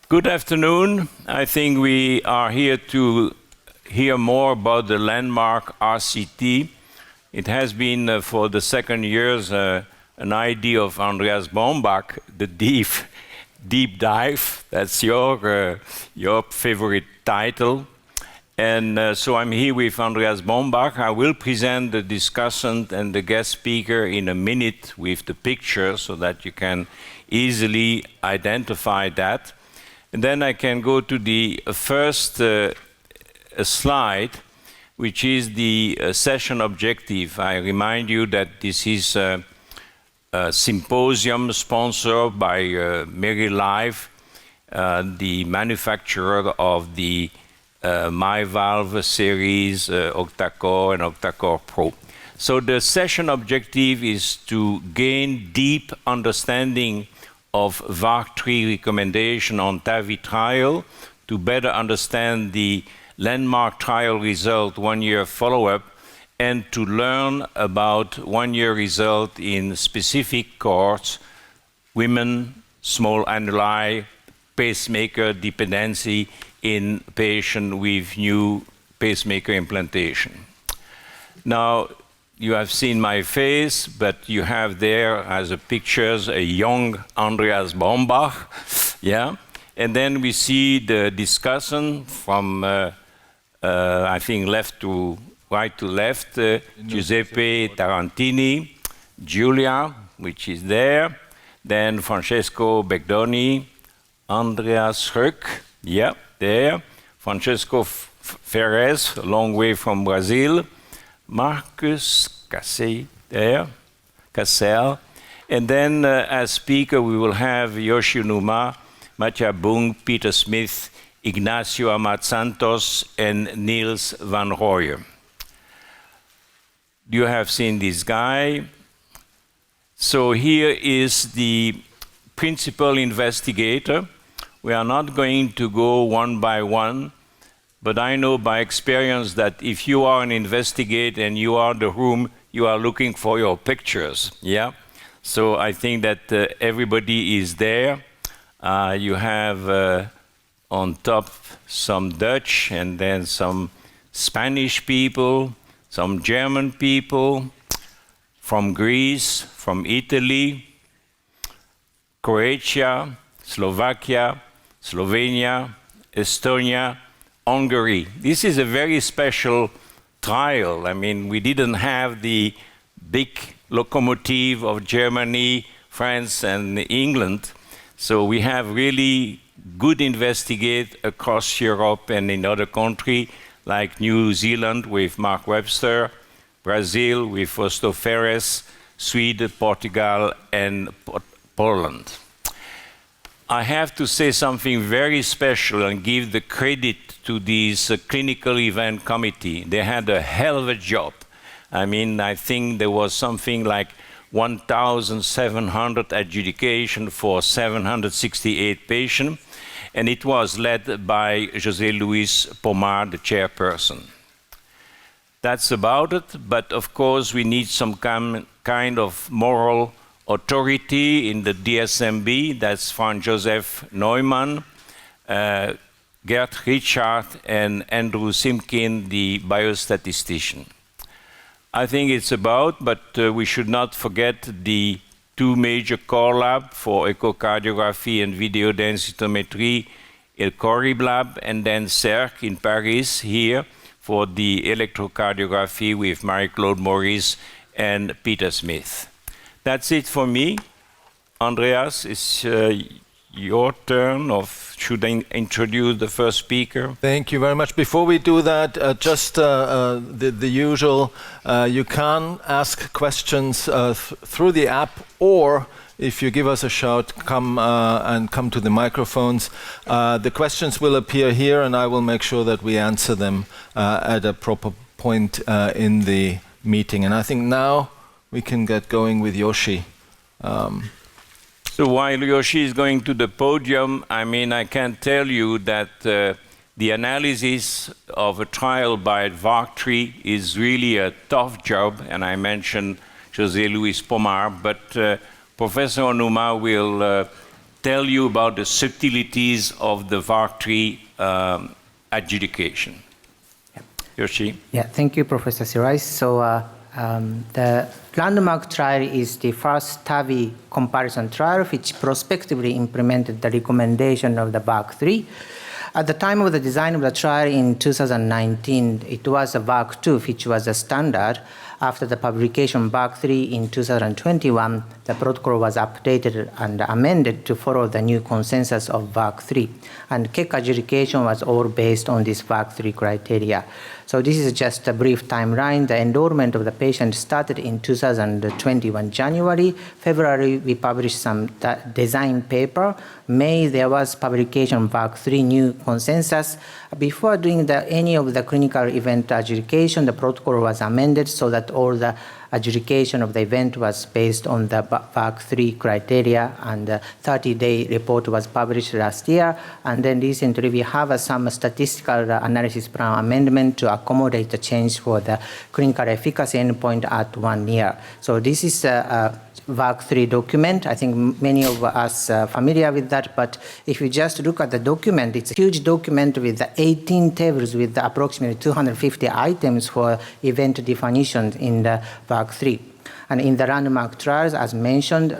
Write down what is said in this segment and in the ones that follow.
Good afternoon. I think we are here to hear more about the Landmark RCT. It has been for the second years an idea of Andreas Bombach, the deep dive. That's your favorite title. And so I'm here with Andreas Bombach. I will present the discussant and the guest speaker in a minute with the picture so that you can easily identify that. And then I can go to the first slide, which is the session objective. I remind you that this is a symposium sponsored by MeriLife, the manufacturer of the Myval series, Octacore and Octacore Pro. So the session objective is to gain deep understanding of VARC3 recommendation on TAVI trial, to better understand the landmark trial result, 1-year follow-up, and to learn about 1-year result in specific cohorts, women, small annuli, pacemaker dependency in patient with new pacemaker implantation. Now, you have seen my face, but you have there as a pictures a young Andreas Bombach, yeah. And then we see the discussant from, I think, right to left, Giuseppe Tarantini, Giulia, which is there, then Francesco Begdoni, Andreas Röck, yeah, there, Francesco Ferrez, a long way from Brazil, Marcus Cassel there, and then as speaker we will have Yoshi Numa, Matja Bung, Peter Smith, Ignacio Amat Santos, and Niels van Rooyen. You have seen this guy. So here is the principal investigator. We are not going to go one by one, but I know by experience that if you are an investigator and you are in the room, you are looking for your pictures, yeah? So I think that everybody is there. You have on top some Dutch and then some Spanish people, some German people, from Greece, from Italy, Croatia, Slovakia, Slovenia, Estonia, Hungary. This is a very special trial. I mean, we didn't have the big locomotive of Germany, France, and England. So we have really good investigators across Europe and in other countries like New Zealand with Mark Webster, Brazil with Fausto Ferres, Sweden, Portugal, and Poland. I have to say something very special and give the credit to this clinical event committee. They had a hell of a job. I mean, I think there was something like 1,700 adjudication for 768 patients, and it was led by José Luis Pomar, the chairperson. That's about it, but of course we need some kind of moral authority in the DSMB. That's Franz Josef Neumann, Gerd Richard, and Andrew Simkin, the biostatistician. I think it's about, but we should not forget the 2 major core labs for echocardiography and video densitometry, El Corrib lab, and then CERC in Paris here for the electrocardiography with Marie-Claude Maurice and Peter Smith. That's it for me. Andreas, it's your turn, or should I introduce the first speaker? Thank you very much. Before we do that, just the usual, you can ask questions through the app, or if you give us a shout, come to the microphones. The questions will appear here, and I will make sure that we answer them at a proper point in the meeting. And I think now we can get going with Yoshi. So while Yoshi is going to the podium, I mean, I can tell you that the analysis of a trial by VARC3 is really a tough job, and I mentioned José Luis Pomar, but Professor Onuma will tell you about the subtleties of the VAR3 adjudication. Yoshi? Yeah, thank you, Professor Sirais. So the Landmark trial is the first TAVI comparison trial which prospectively implemented the recommendation of the VAR3. At the time of the design of the trial in 2019, it was a VAR2 which was a standard. After the publication of VAR3 in 2021, the protocol was updated and amended to follow the new consensus of VAR3. And KEC adjudication was all based on this VAR3 criteria. So this is just a brief timeline. The enrollment of the patient started in 2021 January. February, we published some design paper. May, there was publication of VAR3 new consensus. Before doing any of the clinical event adjudication, the protocol was amended so that all the adjudication of the event was based on the VAR3 criteria, and the 30-day report was published last year. And then recently we have some statistical analysis plan amendment to accommodate the change for the clinical efficacy endpoint at 1 year. So this is a VAR3 document. I think many of us are familiar with that, but if you just look at the document, it's a huge document with 18 tables with approximately 250 items for event definitions in the VAR3. And in the landmark trials, as mentioned,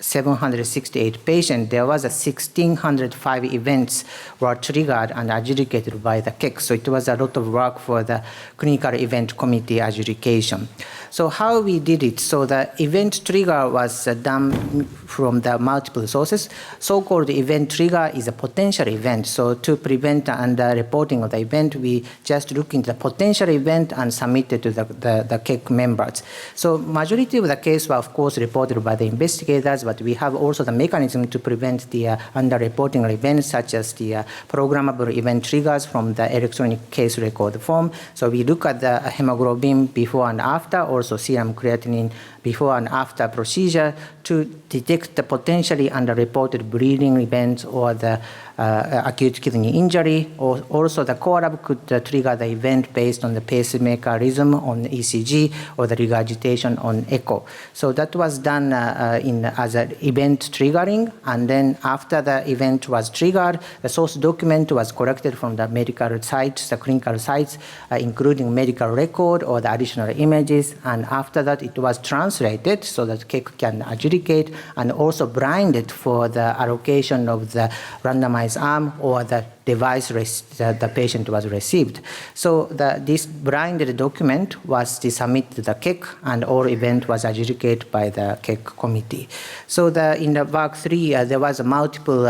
768 patients, there was 1,605 events were triggered and adjudicated by the KEC. So it was a lot of work for the clinical event committee adjudication. So how we did it? So the event trigger was done from the multiple sources. So-called event trigger is a potential event. So to prevent under-reporting of the event, we just look into the potential event and submit it to the KEC members. So majority of the cases were, of course, reported by the investigators, but we have also the mechanism to prevent the under-reporting events, such as the programmable event triggers from the electronic case record form. So we look at the hemoglobin before and after, also serum creatinine before and after procedure to detect the potentially under-reported bleeding events or the acute kidney injury, or also the core lab could trigger the event based on the pacemaker rhythm on ECG or the regurgitation on echo. So that was done as an event triggering, and then after the event was triggered, the source document was collected from the medical sites, the clinical sites, including medical record or the additional images, and after that it was translated so that KEC can adjudicate, and also blinded for the allocation of the randomized arm or the device that the patient was received. So this blinded document was submitted to the KEC, and all event was adjudicated by the KEC committee. So in the VAR3, there was a multiple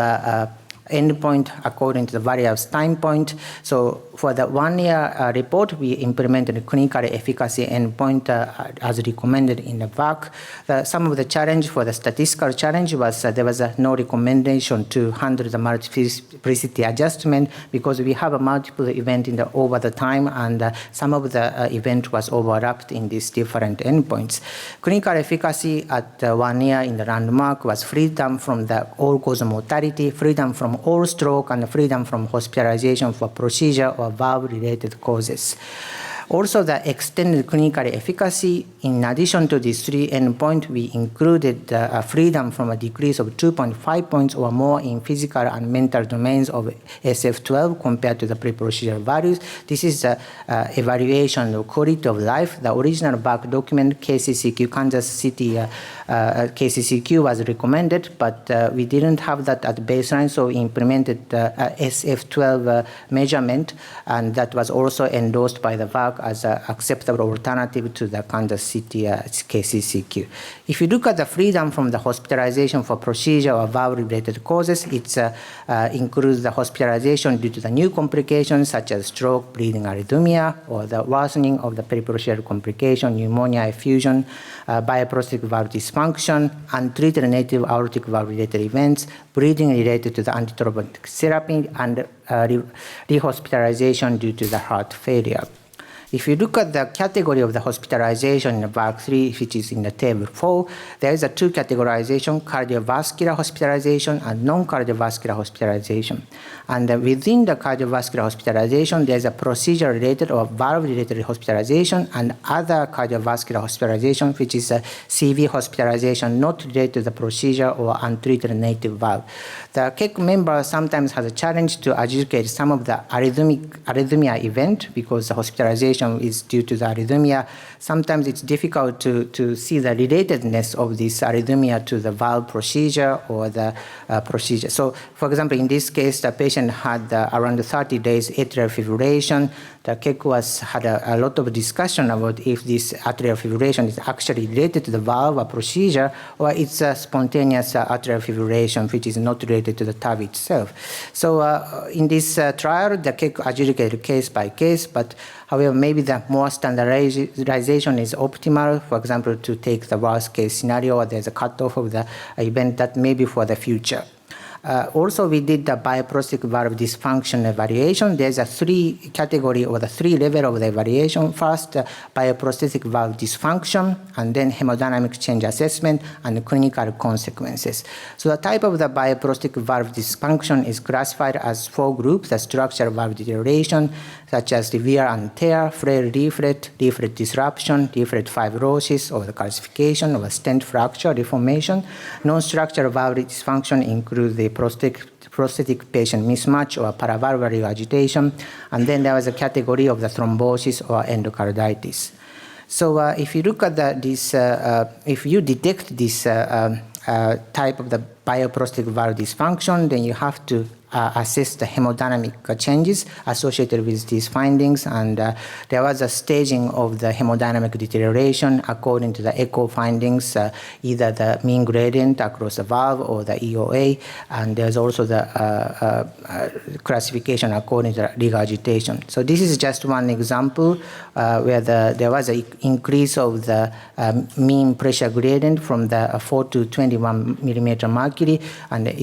endpoint according to the various time point. So for the 1 year report, we implemented a clinical efficacy endpoint as recommended in the VAC. Some of the challenge for the statistical challenge was there was no recommendation to handle the multiplicity adjustment because we have a multiple event over the time, and some of the event was overlapped in these different endpoints. Clinical efficacy at 1 year in the landmark was freedom from the all-cause mortality, freedom from all stroke, and freedom from hospitalization for procedure or valve-related causes. Also, the extended clinical efficacy, in addition to these 3 endpoints, we included freedom from a decrease of 2.5 points or more in physical and mental domains of SF12 compared to the pre-procedural values. This is the evaluation of quality of life. The original back document, KCCQ, Kansas City KCCQ was recommended, but we didn't have that at baseline, so we implemented SF12 measurement, and that was also endorsed by the VAC as an acceptable alternative to the Kansas City KCCQ. If you look at the freedom from the hospitalization for procedure or valve-related causes, it includes the hospitalization due to the new complications such as stroke, bleeding arrhythmia, or the worsening of the periprocedural complication, pneumonia, effusion, bioprosthetic valve dysfunction, untreated native aortic valve-related events, bleeding related to the antithrombotic therapy, and rehospitalization due to the heart failure. If you look at the category of the hospitalization in the valve 3, which is in the table 4, there is a two categorization, cardiovascular hospitalization and non-cardiovascular hospitalization. And within the cardiovascular hospitalization, there is a procedure-related or valve-related hospitalization and other cardiovascular hospitalization, which is a CV hospitalization not related to the procedure or untreated native valve. The KEC member sometimes has a challenge to adjudicate some of the arrhythmia event because the hospitalization is due to the arrhythmia. Sometimes it's difficult to see the relatedness of this arrhythmia to the valve procedure or the procedure. So, for example, in this case, the patient had around 30 days atrial fibrillation. The KEC had a lot of discussion about if this atrial fibrillation is actually related to the valve or procedure, or it's a spontaneous atrial fibrillation which is not related to the TAVI itself. So in this trial, the KEC adjudicated case by case, but however, maybe the more standardization is optimal, for example, to take the worst case scenario, or there's a cutoff of the event that may be for the future. Also, we did the bioprosthetic valve dysfunction evaluation. There's a three category or the three level of the evaluation. First, bioprosthetic valve dysfunction, and then hemodynamic change assessment and clinical consequences. So the type of the bioprosthetic valve dysfunction is classified as 4 groups: the structural valve deterioration, such as the wear and tear, frail leaflet, leaflet disruption, leaflet fibrosis, or the calcification, or stent fracture, deformation. Non-structural valve dysfunction includes the prosthetic patient mismatch or paravalvular regurgitation, and then there was a category of the thrombosis or endocarditis. So if you look at if you detect this type of the bioprosthetic valve dysfunction, then you have to assess the hemodynamic changes associated with these findings, and there was a staging of the hemodynamic deterioration according to the echo findings, either the mean gradient across the valve or the EOA, and there's also the classification according to the regurgitation. So this is just one example where there was an increase of the mean pressure gradient from the 4 to 21 millimeter mercury, and the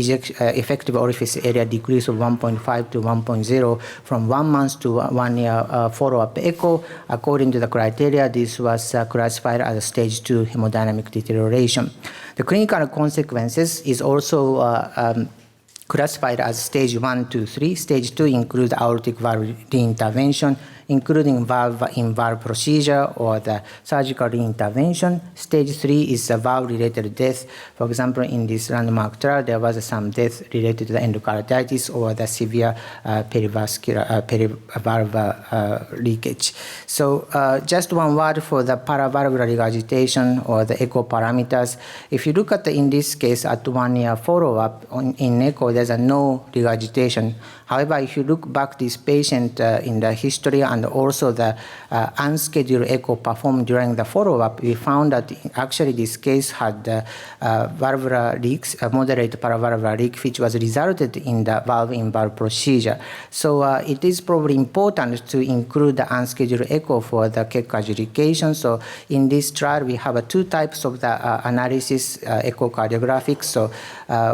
effective orifice area decrease of 1.5 to 1.0 from 1 month to 1 year follow-up echo. According to the criteria, this was classified as a stage 2 hemodynamic deterioration. The clinical consequences is also classified as stage 1 to 3. Stage 2 includes aortic valve reintervention, including valve-in-valve procedure or the surgical reintervention. Stage 3 is a valve-related death. For example, in this landmark trial, there was some death related to the endocarditis or the severe perivalve leakage. So just one word for the paravalvular regurgitation or the echo parameters. If you look at in this case at 1 year follow-up in echo, there's no regurgitation. However, if you look back this patient in the history and also the unscheduled echo performed during the follow-up, we found that actually this case had valvular leaks, moderate paravalvular leak, which was resulted in the valve-in-valve procedure. So it is probably important to include the unscheduled echo for the KEC adjudication. So in this trial, we have 2 types of the analysis, echocardiographic. So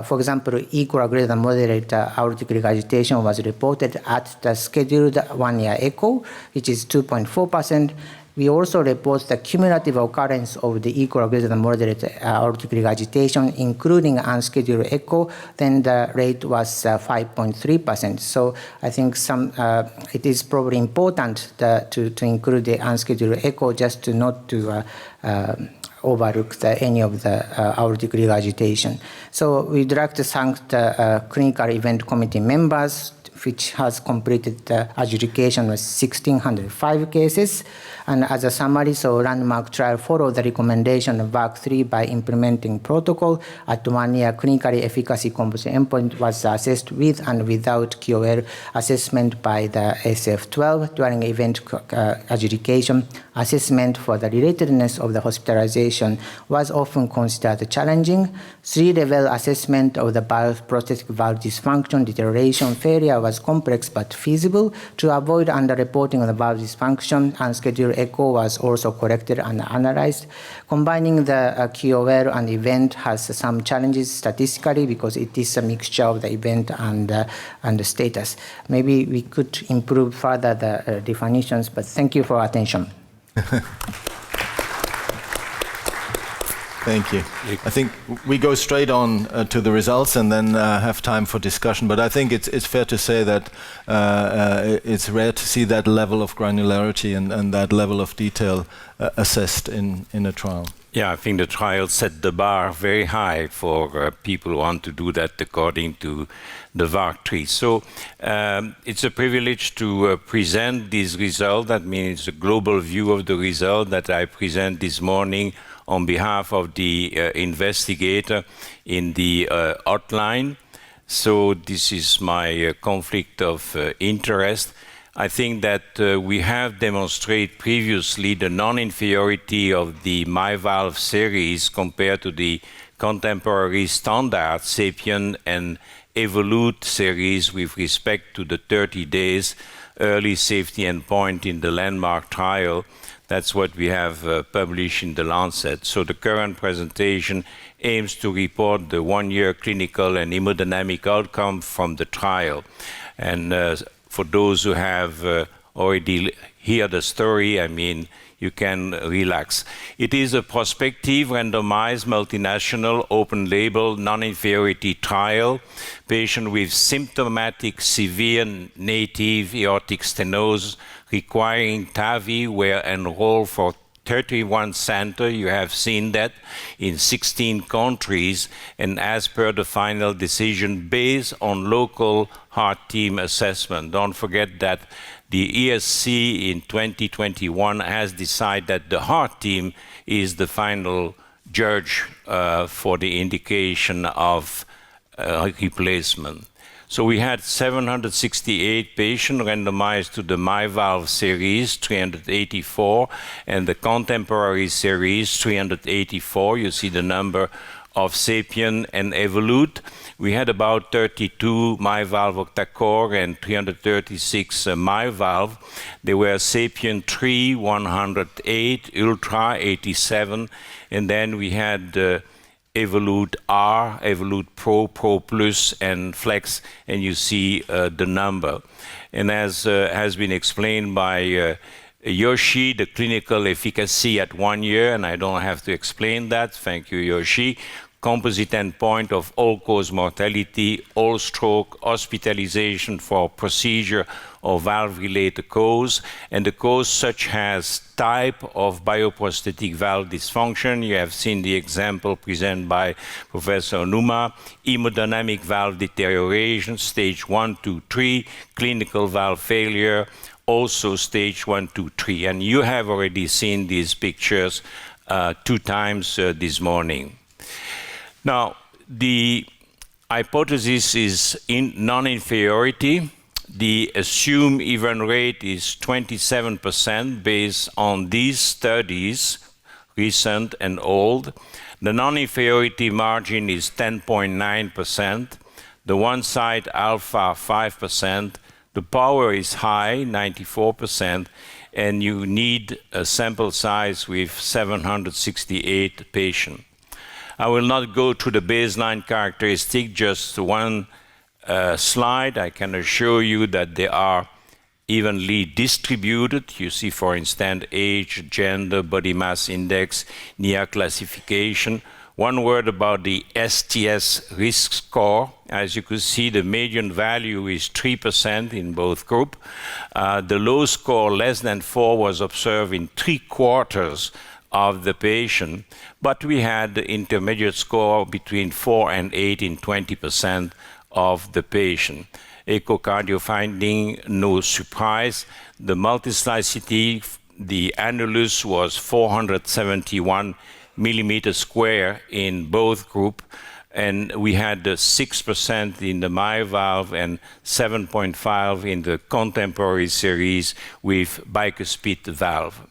for example, equal or greater than moderate aortic regurgitation was reported at the scheduled 1 year echo, which is 2.4%. We also report the cumulative occurrence of the equal or greater than moderate aortic regurgitation, including unscheduled echo. Then the rate was 5.3%. So I think it is probably important to include the unscheduled echo, just to not to overlook any of the aortic regurgitation. So we'd like to thank the clinical event committee members, which has completed the adjudication of 1,605 cases. And as a summary, so landmark trial followed the recommendation of VAC 3 by implementing protocol. At 1 year, clinically efficacy composite endpoint was assessed with and without QOL assessment by the SF12 during event adjudication. Assessment for the relatedness of the hospitalization was often considered challenging. 3-level assessment of the bioprosthetic valve dysfunction deterioration failure was complex but feasible. To avoid underreporting of the valve dysfunction, unscheduled echo was also collected and analyzed. Combining the QOL and event has some challenges statistically because it is a mixture of the event and the status. Maybe we could improve further the definitions, but thank you for attention. Thank you. I think we go straight on to the results and then have time for discussion. But I think it's fair to say that it's rare to see that level of granularity and that level of detail assessed in a trial. Yeah, I think the trial set the bar very high for people who want to do that according to the VARC-3. So it's a privilege to present this result. That means a global view of the result that I present this morning on behalf of the investigator in the outline. So this is my conflict of interest. I think that we have demonstrated previously the non-inferiority of the Myval series compared to the contemporary standard SAPIEN and Evolute series with respect to the 30 days early safety endpoint in the Landmark trial. That's what we have published in the Lancet. So the current presentation aims to report the one-year clinical and hemodynamic outcome from the trial. And for those who have already heard the story, I mean, you can relax. It is a prospective, randomized, multinational, open-label, non-inferiority trial. Patients with symptomatic severe native aortic stenosis requiring TAVI were enrolled for 31 centers. You have seen that in 16 countries, and as per the final decision based on local heart team assessment. Don't forget that the ESC in 2021 has decided that the heart team is the final judge for the indication of replacement. So we had 768 patients randomized to the Myval series, 384, and the contemporary series, 384. You see the number of SAPIEN and Evolute. We had about 32 Myval octa-core and 336 Myval. There were SAPIEN 3, 108, Ultra 87, and then we had Evolute R, Evolute Pro, Pro Plus, and Flex, and you see the number. And as has been explained by Yoshi, the clinical efficacy at 1 year, and I don't have to explain that, thank you, Yoshi. Composite endpoint of all-cause mortality, all stroke, hospitalization for procedure or valve-related cause, and the cause such as type of bioprosthetic valve dysfunction. You have seen the example presented by Professor Numa, hemodynamic valve deterioration, stage 1, 2, 3, clinical valve failure, also stage 1, 2, 3. And you have already seen these pictures 2 times this morning. Now, the hypothesis is in non-inferiority. The assumed event rate is 27% based on these studies, recent and old. The non-inferiority margin is 10.9%. The one side alpha 5%. The power is high, 94%, and you need a sample size with 768 patients. I will not go through the baseline characteristic, just one slide. I can assure you that they are evenly distributed. You see, for instance, age, gender, body mass index, NIA classification. One word about the STS risk score. As you can see, the median value is 3% in both groups. The low score, less than 4, was observed in 3/4 of the patient, but we had the intermediate score between 4 and 8 in 20% of the patient. Echocardio finding, no surprise. The multiplicity, the annulus was 471 millimeters square in both groups, and we had 6% in the Myval and 7.5 in the contemporary series with bicuspid valve.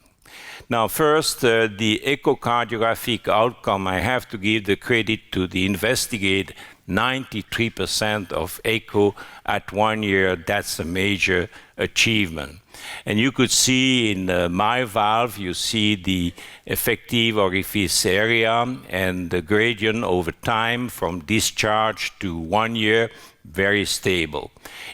Now, first, the echocardiographic outcome, I have to give the credit to the investigator 93% of echo at 1 year. That's a major achievement. And you could see in the Myval, you see the effective orifice area and the gradient over time from discharge to 1 year, very stable.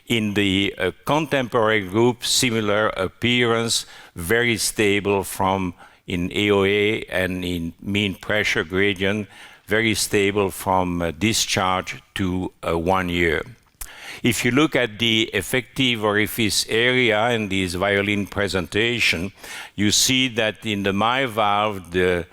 In the contemporary group, similar appearance, very stable from in AOA and in mean pressure gradient, very stable from discharge to 1 year. If you look at the effective orifice area in this violin presentation, you see that in the Myval, the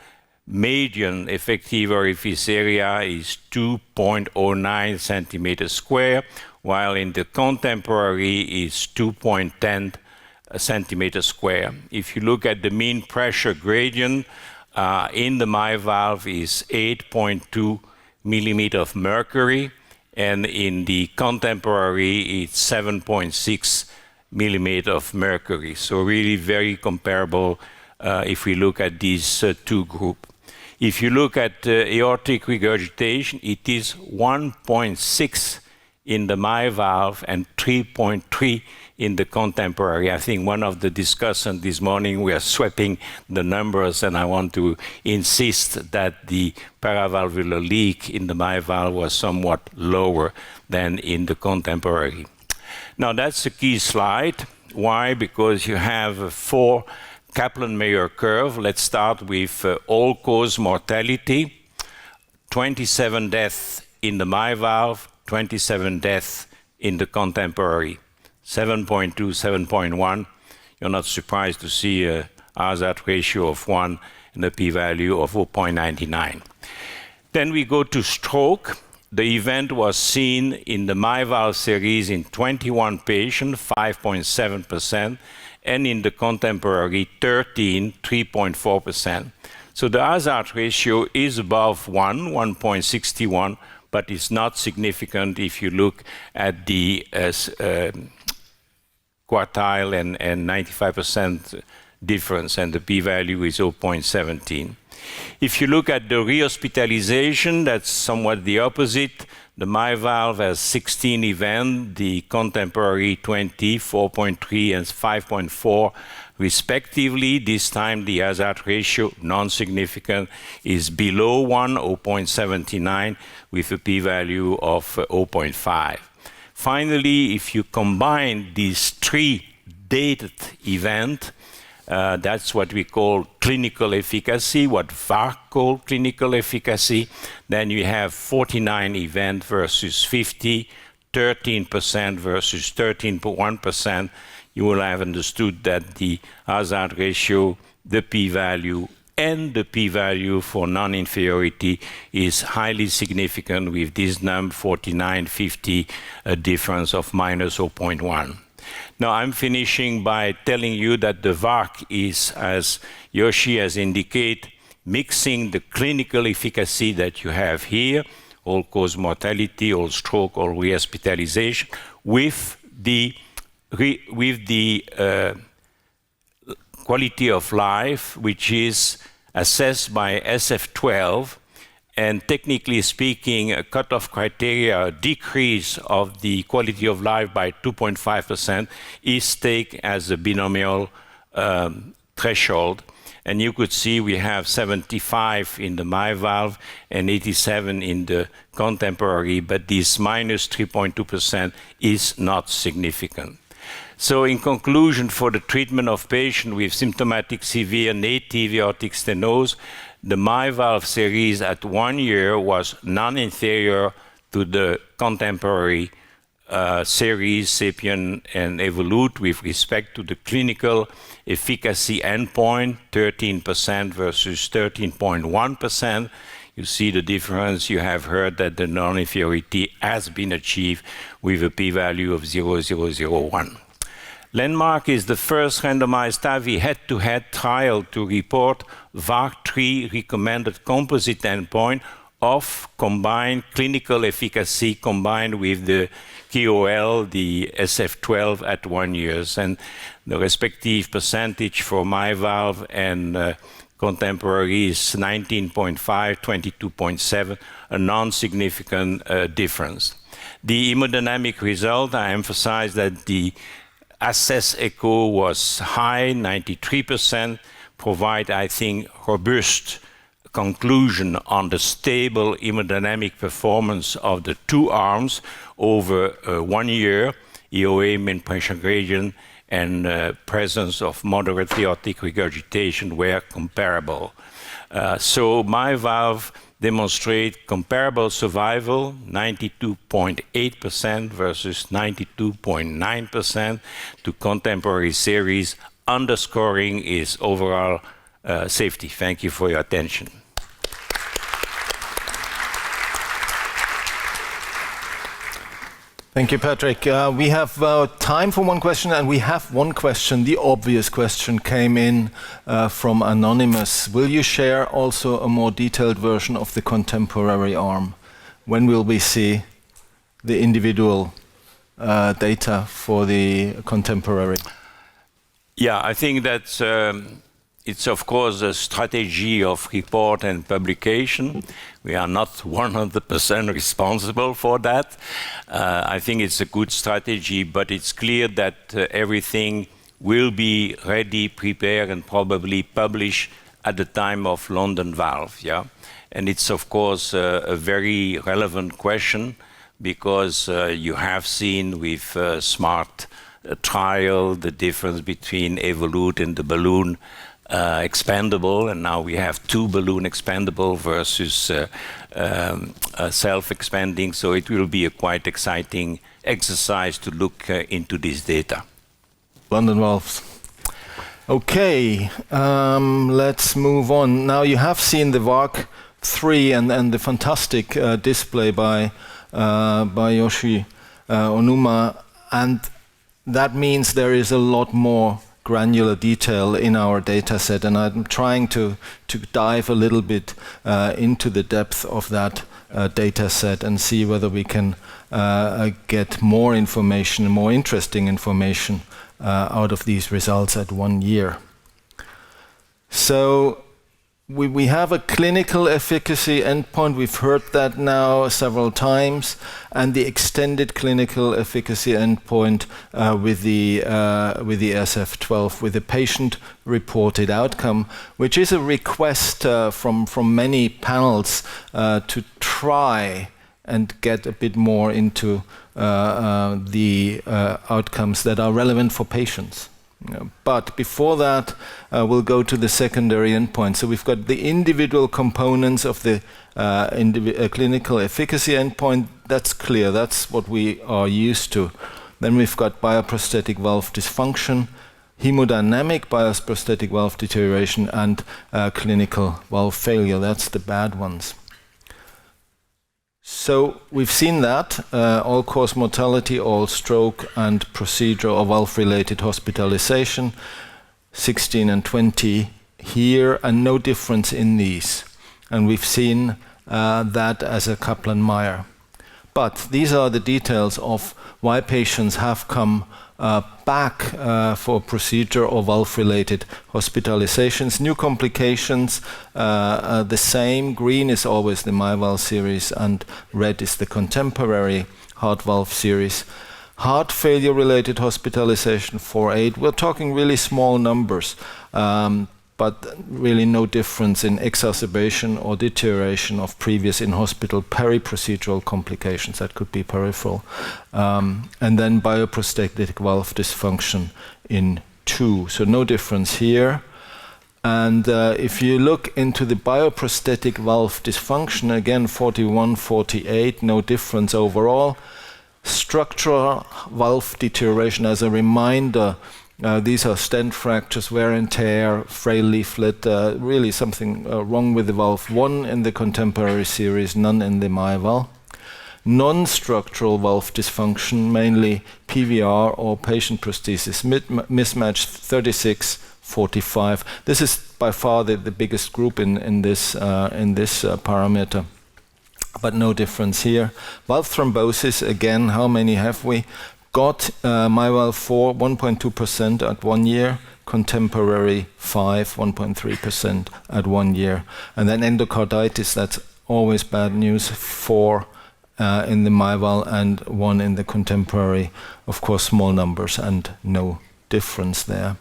median effective orifice area is 2.09 centimeters square, while in the contemporary is 2.10 centimeters square. If you look at the mean pressure gradient, in the Myval is 8.2 millimeter of mercury, and in the contemporary it's 7.6 millimeter of mercury. So really very comparable if we look at these two groups. If you look at aortic regurgitation, it is 1.6 in the Myval and 3.3 in the contemporary. I think one of the discussants this morning, we are sweating the numbers, and I want to insist that the paravalvular leak in the Myval was somewhat lower than in the contemporary. Now that's a key slide. Why? Because you have 4 Kaplan-Meier curve. Let's start with all-cause mortality. 27 deaths in the Myval, 27 deaths in the contemporary. 7.2, 7.1. You're not surprised to see a hazard ratio of 1 and a p-value of 0.99. Then we go to stroke. The event was seen in the Myval series in 21 patients, 5.7%, and in the contemporary 13, 3.4%. So the hazard ratio is above 1, 1.61, but it's not significant if you look at the quartile and 95% difference, and the p-value is 0.17. If you look at the rehospitalization, that's somewhat the opposite. The Myval has 16 events, the contemporary 20, 4.3 and 5.4 respectively. This time the hazard ratio, non-significant, is below 1, 0.79, with a p-value of 0.5. Finally, if you combine these 3 dated events, that's what we call clinical efficacy, what VARC called clinical efficacy. Then you have 49 events versus 50, 13% versus 13.1%. You will have understood that the hazard ratio, the p-value, and the p-value for non-inferiority is highly significant with this number 49, 50, a difference of minus 0.1. Now I'm finishing by telling you that the VARC is, as Yoshi has indicated, mixing the clinical efficacy that you have here, all-cause mortality, all stroke, all rehospitalization, with the quality of life, which is assessed by SF12, and technically speaking, a cutoff criteria, a decrease of the quality of life by 2.5% is taken as a binomial threshold. And you could see we have 75 in the Myval and 87 in the contemporary, but this minus 3.2% is not significant. So in conclusion, for the treatment of patients with symptomatic severe native aortic stenosis, the Myval series at 1 year was non-inferior to the contemporary series, SAPIEN and EVOLUTE, with respect to the clinical efficacy endpoint, 13% versus 13.1%. You see the difference. You have heard that the non-inferiority has been achieved with a p-value of 0.0001. Landmark is the first randomized TAVI head-to-head trial to report VARC3 recommended composite endpoint of combined clinical efficacy combined with the QOL, the SF12 at 1 year. And the respective percentage for Myval and contemporary is 19.5, 22.7, a non-significant difference. The hemodynamic result, I emphasize that the assess echo was high, 93%, provide, I think, robust conclusion on the stable hemodynamic performance of the two arms over 1 year, EOA mean pressure gradient and presence of moderate aortic regurgitation were comparable. So Myval demonstrate comparable survival, 92.8% versus 92.9% to contemporary series, underscoring its overall safety. Thank you for your attention. Thank you, Patrick. We have time for one question, and we have one question. The obvious question came in from Anonymous. Will you share also a more detailed version of the contemporary arm? When will we see the individual data for the contemporary? Yeah, I think that's it's of course a strategy of report and publication. We are not 100% responsible for that. I think it's a good strategy, but it's clear that everything will be ready, prepared, and probably published at the time of London Valve. Yeah, and it's of course a very relevant question because you have seen with SMART trial the difference between Evolute and the balloon expandable, and now we have two balloon expandable versus self-expanding. So it will be a quite exciting exercise to look into this data. London Valves. Okay, let's move on. Now you have seen the VARC 3 and the fantastic display by Yoshi Onuma, and that means there is a lot more granular detail in our data set, and I'm trying to dive a little bit into the depth of that data set and see whether we can get more information, more interesting information out of these results at 1 year. So we have a clinical efficacy endpoint. We've heard that now several times, and the extended clinical efficacy endpoint with the SF12, with the patient-reported outcome, which is a request from many panels to try and get a bit more into the outcomes that are relevant for patients. But before that, we'll go to the secondary endpoint. So we've got the individual components of the clinical efficacy endpoint. That's clear. That's what we are used to. Then we've got bioprosthetic valve dysfunction, hemodynamic bioprosthetic valve deterioration, and clinical valve failure. That's the bad ones. So we've seen that, all-cause mortality, all stroke, and procedure or valve-related hospitalization, 16 and 20 here, and no difference in these. And we've seen that as a Kaplan-Meier. But these are the details of why patients have come back for procedure or valve-related hospitalizations. New complications, the same. Green is always the Myval series, and red is the contemporary heart valve series. Heart failure-related hospitalization, 4.8. We're talking really small numbers, but really no difference in exacerbation or deterioration of previous in-hospital peri-procedural complications. That could be peripheral. And then bioprosthetic valve dysfunction in 2. So no difference here. And if you look into the bioprosthetic valve dysfunction, again, 41, 48, no difference overall. Structural valve deterioration, as a reminder, these are stent fractures, wear and tear, frail leaflet, really something wrong with the valve. 1 in the contemporary series, none in the Myval. Non-structural valve dysfunction, mainly PVR or patient prosthesis mismatch, 36, 45. This is by far the biggest group in this parameter, but no difference here. Valve thrombosis, again, how many have we? got Myval 4, 1.2% at 1 year, contemporary 5, 1.3% at 1 year. And then endocarditis, that's always bad news, 4 in the Myval and 1 in the contemporary. Of course, small numbers and no difference there.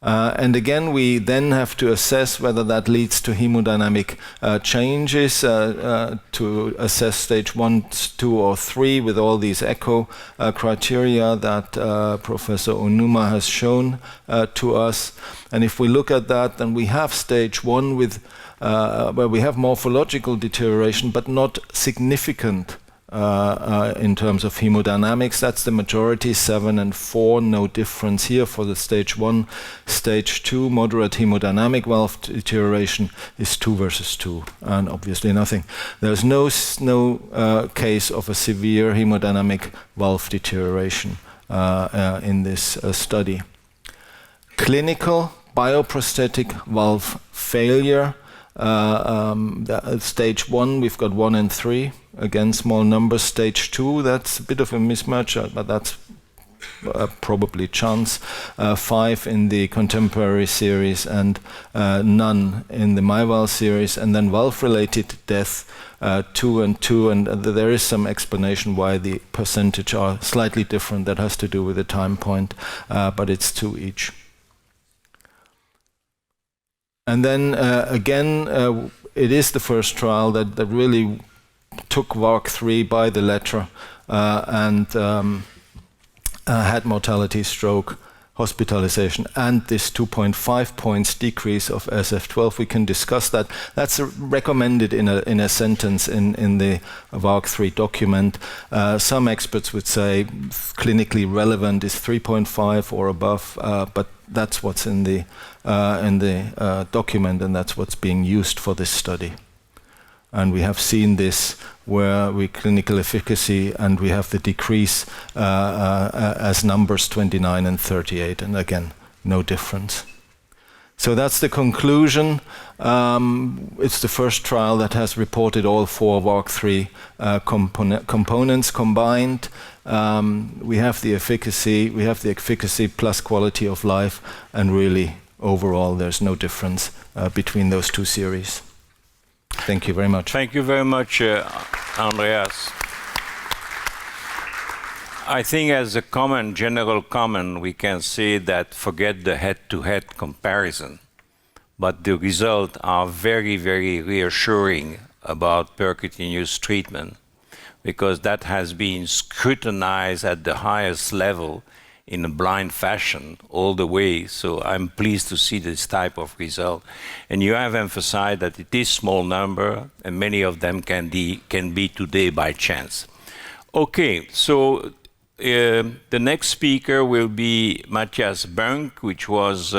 And again, we then have to assess whether that leads to hemodynamic changes, to assess stage 1, 2, or 3 with all these echo criteria that Professor Onuma has shown to us. And if we look at that, then we have stage 1 with where we have morphological deterioration, but not significant in terms of hemodynamics. That's the majority, 7 and 4, no difference here for the stage 1. Stage 2, moderate hemodynamic valve deterioration is 2 versus 2, and obviously nothing. There's no case of a severe hemodynamic valve deterioration in this study. Clinical bioprosthetic valve failure. Stage 1, we've got 1 and 3. Again, small numbers. Stage 2, that's a bit of a mismatch, but that's probably chance. 5 in the contemporary series and none in the Myval series. And then valve-related death, 2 and 2. And there is some explanation why the percentage are slightly different. That has to do with the time point, but it's 2 each. And then again, it is the first trial that really took VARC3 by the letter and had mortality, stroke, hospitalization, and this 2.5 points decrease of SF12. We can discuss that. That's recommended in a sentence in the VARC3 document. Some experts would say clinically relevant is 3.5 or above, but that's what's in the document, and that's what's being used for this study. And we have seen this where we clinical efficacy and we have the decrease as numbers 29 and 38, and again, no difference. So that's the conclusion. It's the first trial that has reported all 4 VARC3 components combined. We have the efficacy plus quality of life, and really overall there's no difference between those 2 series. Thank you very much. Thank you very much, Andreas. I think as a general comment, we can say that forget the head-to-head comparison, but the results are very, very reassuring about percutaneous treatment, because that has been scrutinized at the highest level in a blind fashion all the way. So I'm pleased to see this type of result. And you have emphasized that it is small number, and many of them can be today by chance. Okay, so the next speaker will be Matthias Bunk, which was,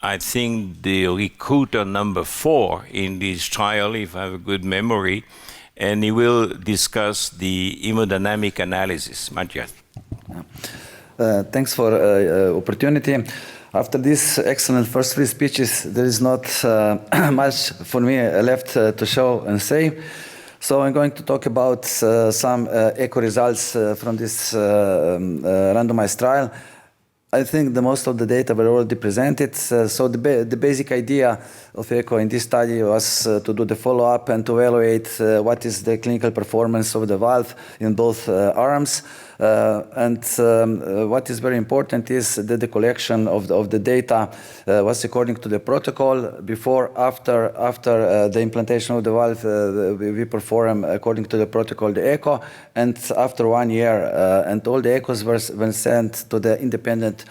I think, the recruiter number 4 in this trial, if I have a good memory, and he will discuss the hemodynamic analysis. Matthias. Thanks for the opportunity. After these excellent first 3 speeches, there is not much for me left to show and say. So I'm going to talk about some echo results from this randomized trial. I think the most of the data were already presented. So the basic idea of echo in this study was to do the follow-up and to evaluate what is the clinical performance of the valve in both arms. And what is very important is that the collection of the data was according to the protocol. Before, after the implantation of the valve, we perform according to the protocol the echo, and after 1 year, and all the echoes were sent to the independent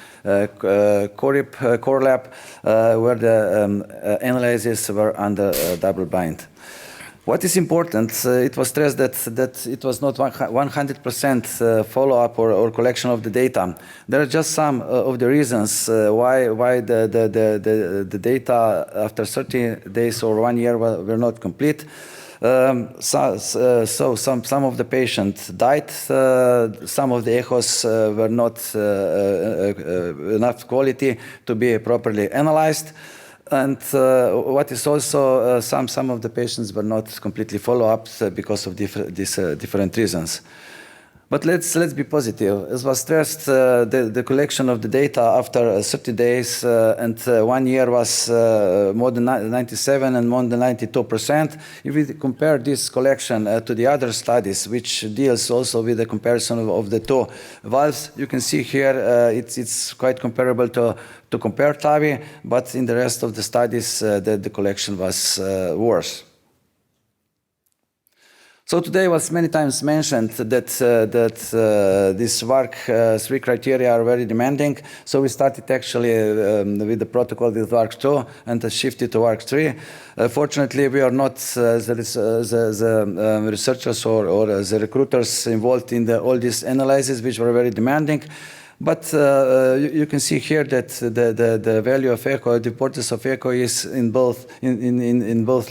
core lab, where the analyses were under double blind. What is important, it was stressed that it was not 100% follow-up or collection of the data. There are just some of the reasons why the data after 30 days or 1 year were not complete. So some of the patients died, some of the echoes were not enough quality to be properly analyzed. And what is also, some of the patients were not completely follow-up because of these different reasons. But let's be positive. As was stressed, the collection of the data after 30 days and 1 year was more than 97 and more than 92%. If we compare this collection to the other studies, which deals also with the comparison of the two valves, you can see here it's quite comparable to compare TAVI, but in the rest of the studies, the collection was worse. So today was many times mentioned that this WARC 3 criteria are very demanding. So we started actually with the protocol with WARC 2 and shifted to WARC 3. Fortunately, we are not the researchers or the recruiters involved in all these analyses, which were very demanding. But you can see here that the value of echo, the importance of echo is in both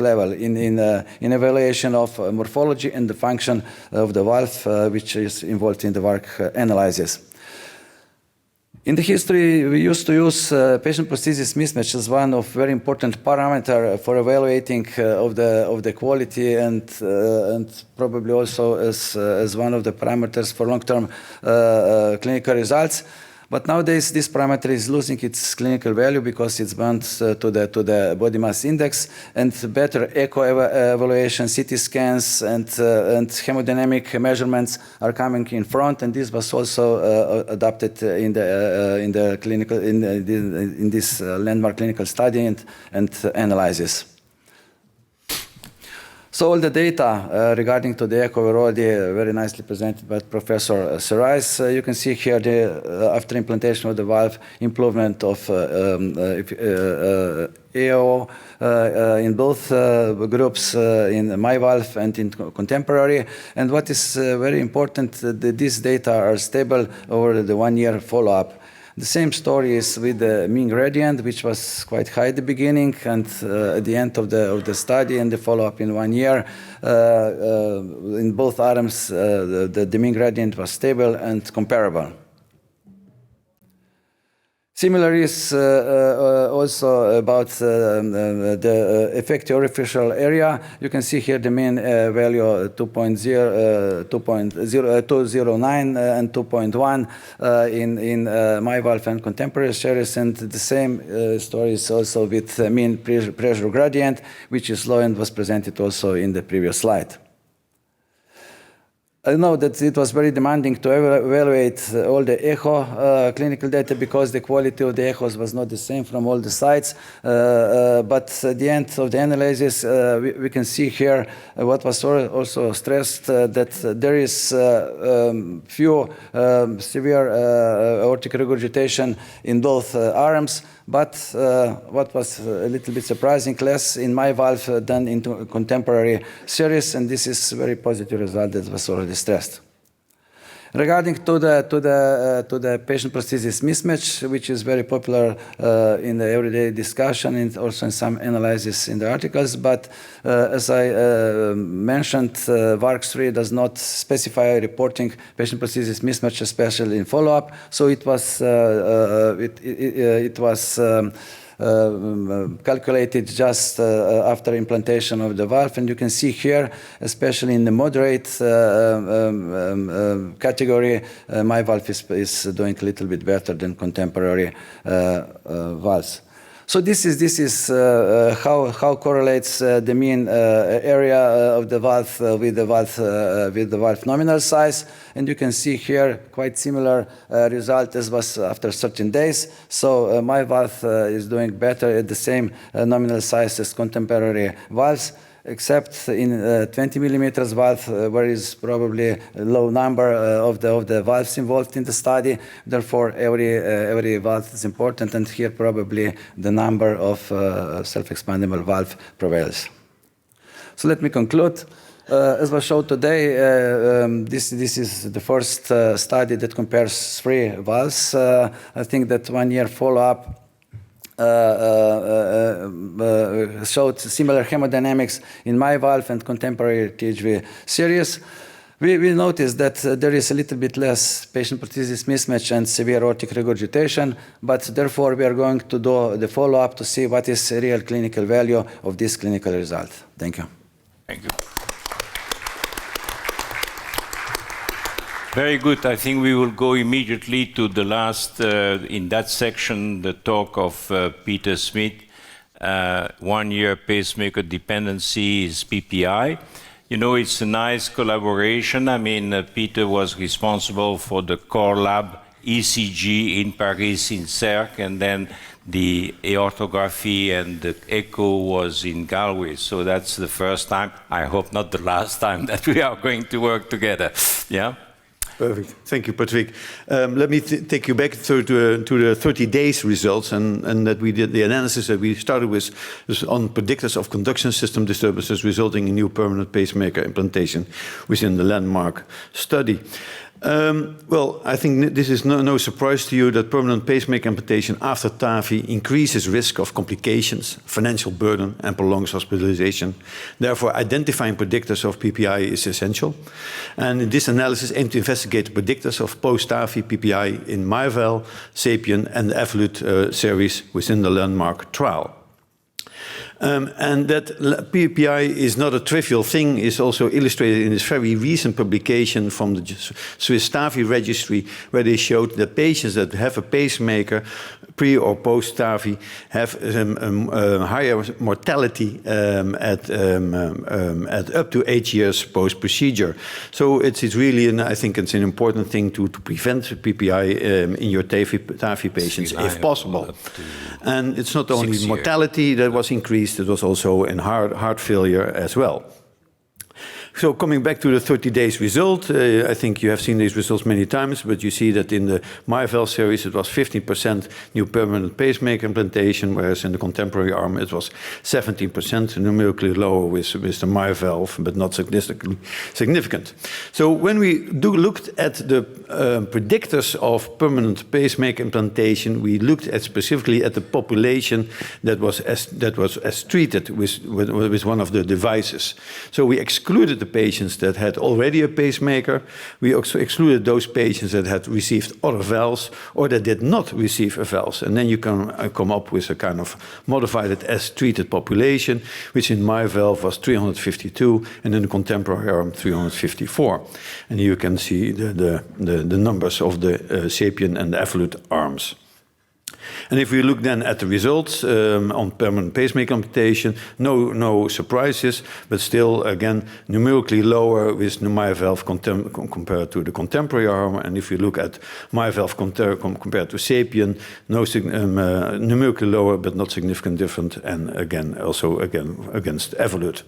level, in evaluation of morphology and the function of the valve, which is involved in the WARC analysis. In the history, we used to use patient prosthesis mismatch as one of very important parameter for evaluating of the quality and probably also as one of the parameters for long-term clinical results. But nowadays, this parameter is losing its clinical value because it's bound to the body mass index, and better echo evaluation, CT scans, and hemodynamic measurements are coming in front. And this was also adopted in this landmark clinical study and analysis. So all the data regarding to the echo were already very nicely presented by Professor Serais. You can see here after implantation of the valve, improvement of AO in both groups, in Myval and in contemporary. And what is very important, that these data are stable over the 1 year follow-up. The same story is with the mean gradient, which was quite high at the beginning, and at the end of the study and the follow-up in 1 year, in both arms, the mean gradient was stable and comparable. Similar is also about the effective orificial area. You can see here the mean value 2.09 and 2.1 in Myval and contemporary series, and the same story is also with mean pressure gradient, which is low and was presented also in the previous slide. I know that it was very demanding to evaluate all the echo clinical data because the quality of the echoes was not the same from all the sites. But at the end of the analysis, we can see here what was also stressed, that there is few severe aortic regurgitation in both arms. But what was a little bit surprising, less in Myval than in contemporary series, and this is a very positive result that was already stressed. Regarding to the patient prosthesis mismatch, which is very popular in the everyday discussion and also in some analysis in the articles, but as I mentioned, WARC 3 does not specify reporting patient prosthesis mismatch, especially in follow-up. So it was calculated just after implantation of the valve, and you can see here, especially in the moderate category, my valve is doing a little bit better than contemporary valves. So this is how correlates the mean area of the valve with the valve nominal size, and you can see here quite similar result as was after 13 days. So my valve is doing better at the same nominal size as contemporary valves, except in 20 millimeters valve, where is probably a low number of the valves involved in the study. Therefore, every valve is important, and here probably the number of self-expandable valve prevails. So let me conclude. As was shown today, this is the first study that compares 3 valves. I think that 1 year follow-up showed similar hemodynamics in Myval and contemporary THV series. We noticed that there is a little bit less patient prosthesis mismatch and severe aortic regurgitation, but therefore we are going to do the follow-up to see what is the real clinical value of this clinical result. Thank you. Thank you. Very good. I think we will go immediately to the last, in that section, the talk of Peter Smith. 1 year pacemaker dependency is PPI. You know, it's a nice collaboration. I mean, Peter was responsible for the core lab ECG in Paris, in CERC, and then the aortography and the echo was in Galway. So that's the first time, I hope not the last time, that we are going to work together. Yeah? Perfect. Thank you, Patrick. Let me take you back to the 30 days results, and that we did the analysis that we started with was on predictors of conduction system disturbances resulting in new permanent pacemaker implantation within the Landmark study. Well, I think this is no surprise to you that permanent pacemaker implantation after TAVI increases risk of complications, financial burden, and prolonged hospitalization. Therefore, identifying predictors of PPI is essential. And this analysis aimed to investigate the predictors of post-TAVI PPI in Myval, SAPIEN, and the EVOLUTE series within the Landmark trial. And that PPI is not a trivial thing is also illustrated in this very recent publication from the Swiss TAVI registry, where they showed that patients that have a pacemaker pre or post TAVI have higher mortality at up to 8 years post procedure. So it's really, I think it's an important thing to prevent PPI in your TAVI patients if possible. And it's not only mortality that was increased, it was also in heart failure as well. So coming back to the 30 days result, I think you have seen these results many times, but you see that in the Myval series it was 15% new permanent pacemaker implantation, whereas in the contemporary arm it was 17%, numerically lower with the Myval, but not significant. So when we looked at the predictors of permanent pacemaker implantation, we looked at specifically at the population that was treated with one of the devices. So we excluded the patients that had already a pacemaker. We also excluded those patients that had received other valves or that did not receive a valve. And then you can come up with a kind of modified as treated population, which in Myval was 352 and in the contemporary arm 354. And you can see the numbers of the SAPIEN and the EVOLUTE arms. And if we look then at the results on permanent pacemaker implantation, no surprises, but still, again, numerically lower with the Myval compared to the contemporary arm. And if we look at Myval compared to SAPIEN, numerically lower, but not significant different, and again, also against EVOLUTE.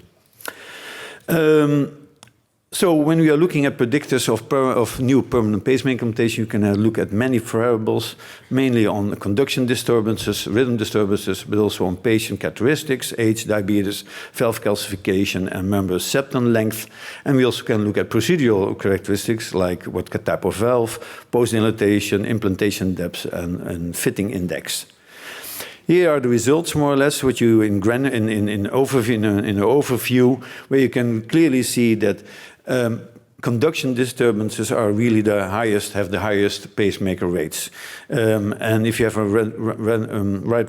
So when we are looking at predictors of new permanent pacemaker implantation, you can look at many variables, mainly on conduction disturbances, rhythm disturbances, but also on patient characteristics, age, diabetes, valve calcification, and membrane septum length. And we also can look at procedural characteristics like what type of valve, post-dilatation, implantation depth, and fitting index. Here are the results, more or less, which you in an overview, where you can clearly see that conduction disturbances are really have the highest pacemaker rates. And if you have a right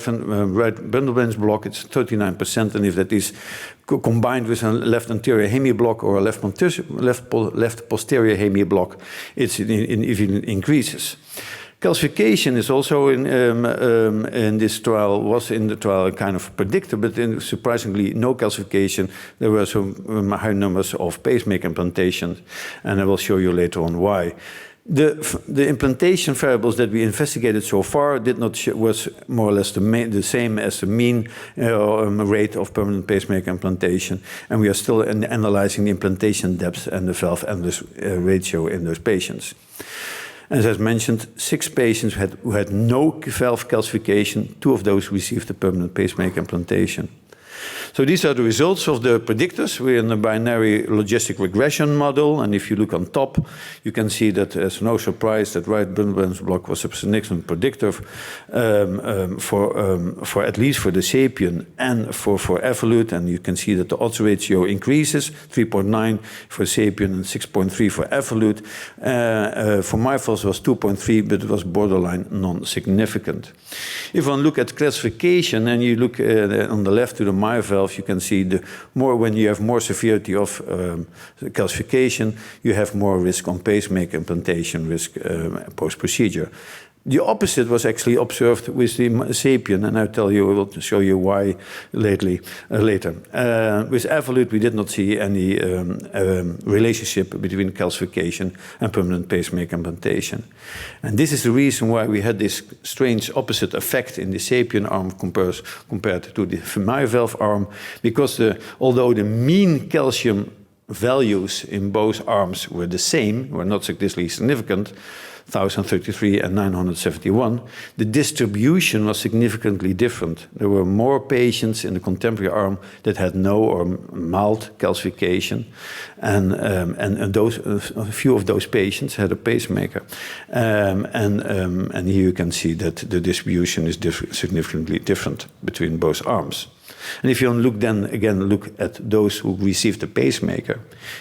bundle branch block, it's 39%, and if that is combined with a left anterior hemiblock or a left posterior hemiblock, it even increases. Calcification is also in this trial, was in the trial a kind of predictor, but surprisingly no calcification. There were some high numbers of pacemaker implantations, and I will show you later on why. The implantation variables that we investigated so far was more or less the same as the mean rate of permanent pacemaker implantation, and we are still analyzing the implantation depth and the valve endless ratio in those patients. As mentioned, 6 patients who had no valve calcification. 2 of those received a permanent pacemaker implantation. So these are the results of the predictors. We're in a binary logistic regression model, and if you look on top, you can see that there's no surprise that right bundle branch block was a significant predictor for at least for the SAPIEN and for EVOLUTE, and you can see that the odds ratio increases, 3.9 for SAPIEN and 6.3 for EVOLUTE. For Myval it was 2.3, but it was borderline non-significant. If one look at classification, and you look on the left to the Myval valve, you can see when you have more severity of calcification, you have more risk on pacemaker implantation risk post-procedure. The opposite was actually observed with the SAPIEN, and I will show you why later. With Evolut, we did not see any relationship between calcification and permanent pacemaker implantation. And this is the reason why we had this strange opposite effect in the SAPIEN arm compared to the Myval arm, because although the mean calcium values in both arms were the same, were not statistically significant, 1,033 and 971, the distribution was significantly different. There were more patients in the contemporary arm that had no or mild calcification, and a few of those patients had a pacemaker. And here you can see that the distribution is significantly different between both arms. And if you look at those who received the pacemaker,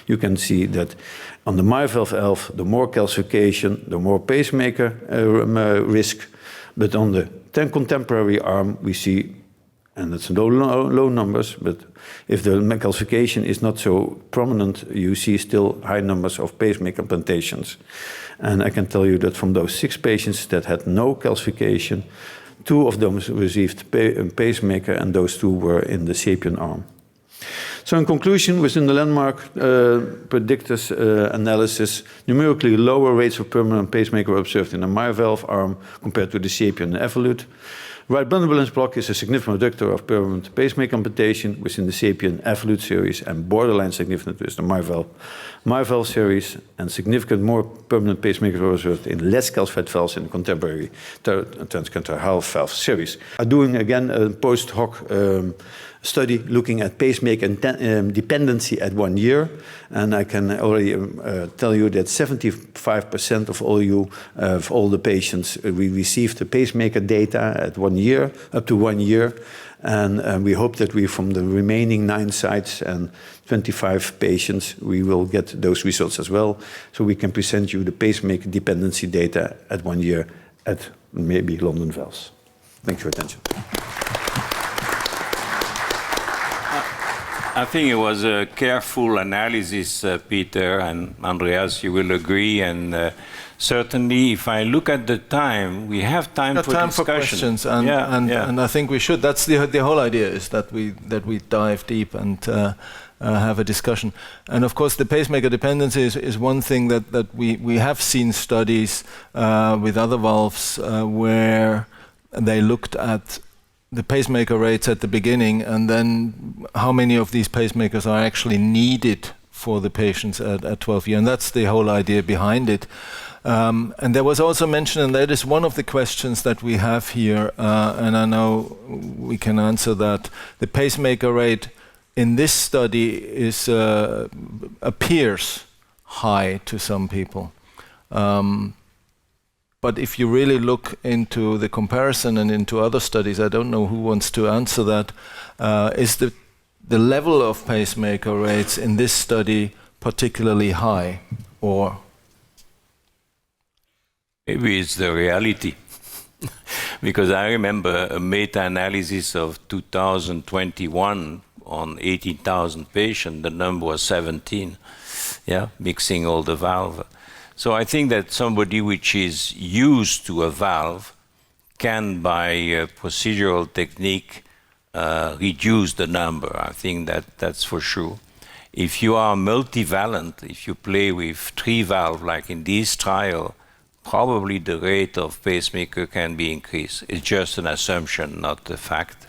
you can see that on the Myval valve, the more calcification, the more pacemaker risk. But on the contemporary arm, we see, and it's low numbers, but if the calcification is not so prominent, you see still high numbers of pacemaker implantations. And I can tell you that from those 6 patients that had no calcification, 2 of them received pacemaker, and those 2 were in the SAPIEN arm. So in conclusion, within the Landmark predictors analysis, numerically lower rates of permanent pacemaker were observed in the Myval arm compared to the SAPIEN and Evolut. Right bundle balance block is a significant predictor of permanent pacemaker implantation within the SAPIEN Evolut series, and borderline significant with the Myval series, and significant more permanent pacemakers were observed in less calcified valves in the contemporary transcatheter valve series. I'm doing again a post hoc study looking at pacemaker dependency at 1 year, and I can already tell you that 75% of all the patients we received the pacemaker data at 1 year, up to 1 year, and we hope that we, from the remaining 9 sites and 25 patients, we will get those results as well, so we can present you the pacemaker dependency data at 1 year at maybe London Valves. Thanks for your attention. I think it was a careful analysis, Peter, and Andreas, you will agree. And certainly, if I look at the time, we have time for discussion. For questions, and I think we should. That's the whole idea, is that we dive deep and have a discussion. And of course, the pacemaker dependency is one thing that we have seen studies with other valves where they looked at the pacemaker rates at the beginning, and then how many of these pacemakers are actually needed for the patients at 12 years. And that's the whole idea behind it. And there was also mentioned, and that is one of the questions that we have here, and I know we can answer that. The pacemaker rate in this study appears high to some people. But if you really look into the comparison and into other studies, I don't know who wants to answer that, is the level of pacemaker rates in this study particularly high, or? Maybe it's the reality. Because I remember a meta-analysis of 2021 on 18,000 patients, the number was 17, mixing all the valve. So I think that somebody which is used to a valve can, by procedural technique, reduce the number. I think that's for sure. If you are multivalent, if you play with 3 valves, like in this trial, probably the rate of pacemaker can be increased. It's just an assumption, not a fact.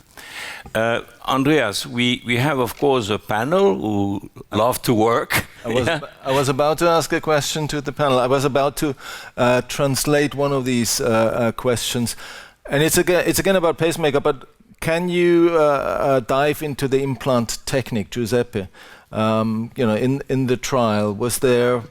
Andreas, we have, of course, a panel who love to work. I was about to ask a question to the panel. I was about to translate one of these questions. And it's again about pacemaker, but can you dive into the implant technique, Giuseppe? In the trial, was there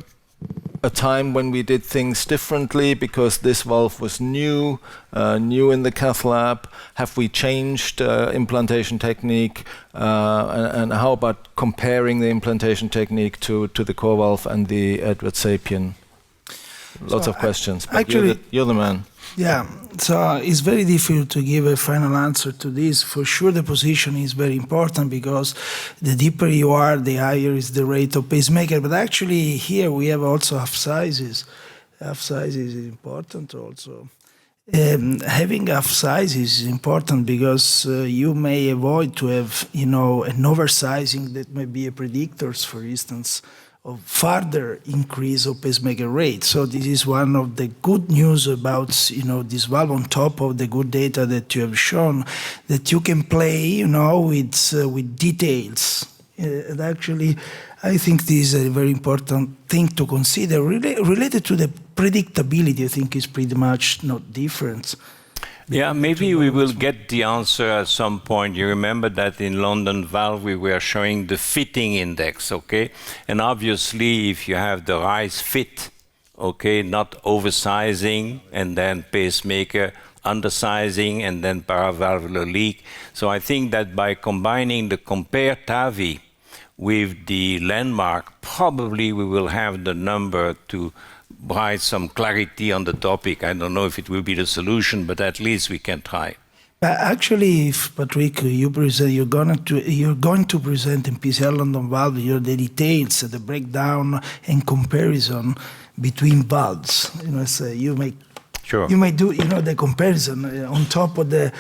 a time when we did things differently because this valve was new in the cath lab? Have we changed implantation technique? And how about comparing the implantation technique to the core valve and the Edwards SAPIEN? Lots of questions. But actually, you're the man. Yeah, so it's very difficult to give a final answer to this. For sure, the position is very important because the deeper you are, the higher is the rate of pacemaker. But actually, here we have also half sizes. Half sizes is important also. Having half sizes is important because you may avoid to have, an oversizing that may be a predictors, for instance, of further increase of pacemaker rate. So this is one of the good news about, this valve on top of the good data that you have shown, that you can play, with details. And actually, I think this is a very important thing to consider. Related to the predictability, I think is pretty much not different. Yeah, maybe we will get the answer at some point. You remember that in London Valve we were showing the fitting index, okay? And obviously if you have the right fit, okay, not oversizing and then pacemaker, undersizing and then paravalvular leak. So I think that by combining the COMPARE TAVI with the Landmark, probably we will have the number to provide some clarity on the topic. I don't know if it will be the solution, but at least we can try. Actually, if Patrick, you're going to present in PCR London Valve the details, the breakdown and comparison between valves. You may do the comparison on top of the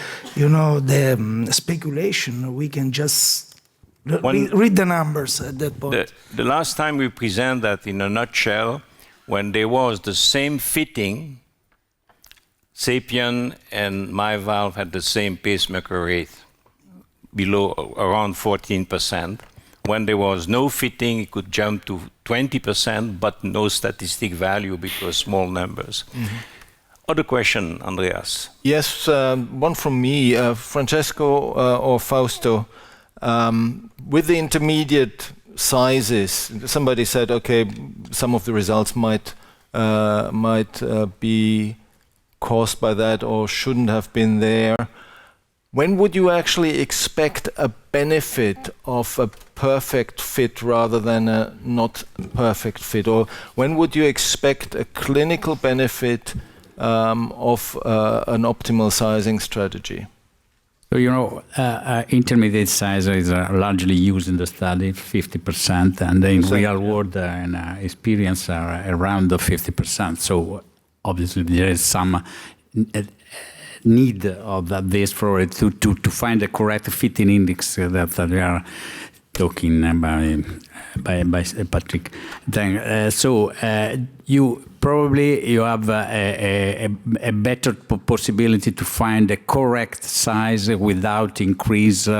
speculation. We can just read the numbers at that point. The last time we present that in a nutshell, when there was the same fitting, Sapien and Myval had the same pacemaker rate, below around 14%. When there was no fitting, it could jump to 20%, but no statistic value because small numbers. Mm-hmm. Other question, Andreas? Yes, one from me, Francesco or Fausto. With the intermediate sizes, somebody said, okay, some of the results might be caused by that or shouldn't have been there. When would you actually expect a benefit of a perfect fit rather than a not perfect fit? Or when would you expect a clinical benefit of an optimal sizing strategy? So, intermediate size is largely used in the study, 50%, and in real world experience are around the 50%. So, obviously, there is some need of this for it to find the correct fitting index that we are talking by Patrick. Then, you have a better possibility to find the correct size without increase with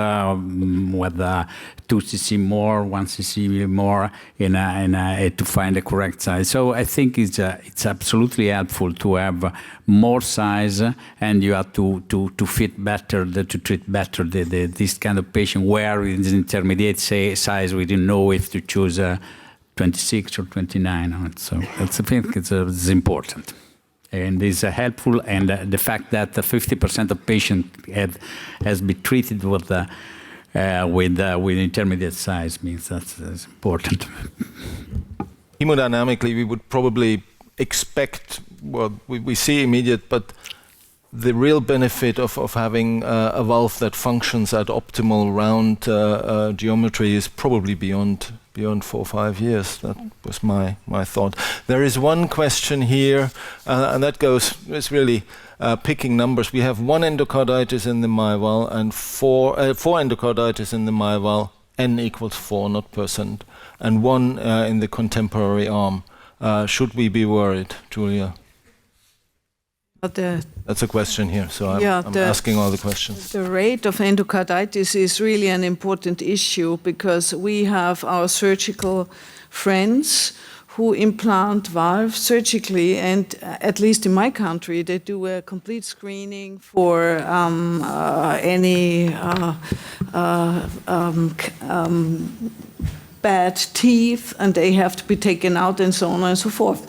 2 cc more, 1 cc more to find the correct size. So I think it's absolutely helpful to have more size, and you have to fit better, to treat better this kind of patient. Where in the intermediate size we didn't know if to choose 26 or 29. So I think it's important. And it's helpful, and the fact that 50% of patients has been treated with intermediate size means that's important. Hemodynamically, we would probably expect, we see immediate, but the real benefit of having a valve that functions at optimal round geometry is probably beyond 4 or 5 years. That was my thought. There is one question here, and that it's really picking numbers. We have 1 endocarditis in the Myval and 4 endocarditis in the Myval, n equals 4, not %, and 1 in the contemporary arm. Should we be worried, Julia? That's a question here, so I'm asking all the questions. The rate of endocarditis is really an important issue because we have our surgical friends who implant valves surgically, and at least in my country, they do a complete screening for any bad teeth, and they have to be taken out and so on and so forth.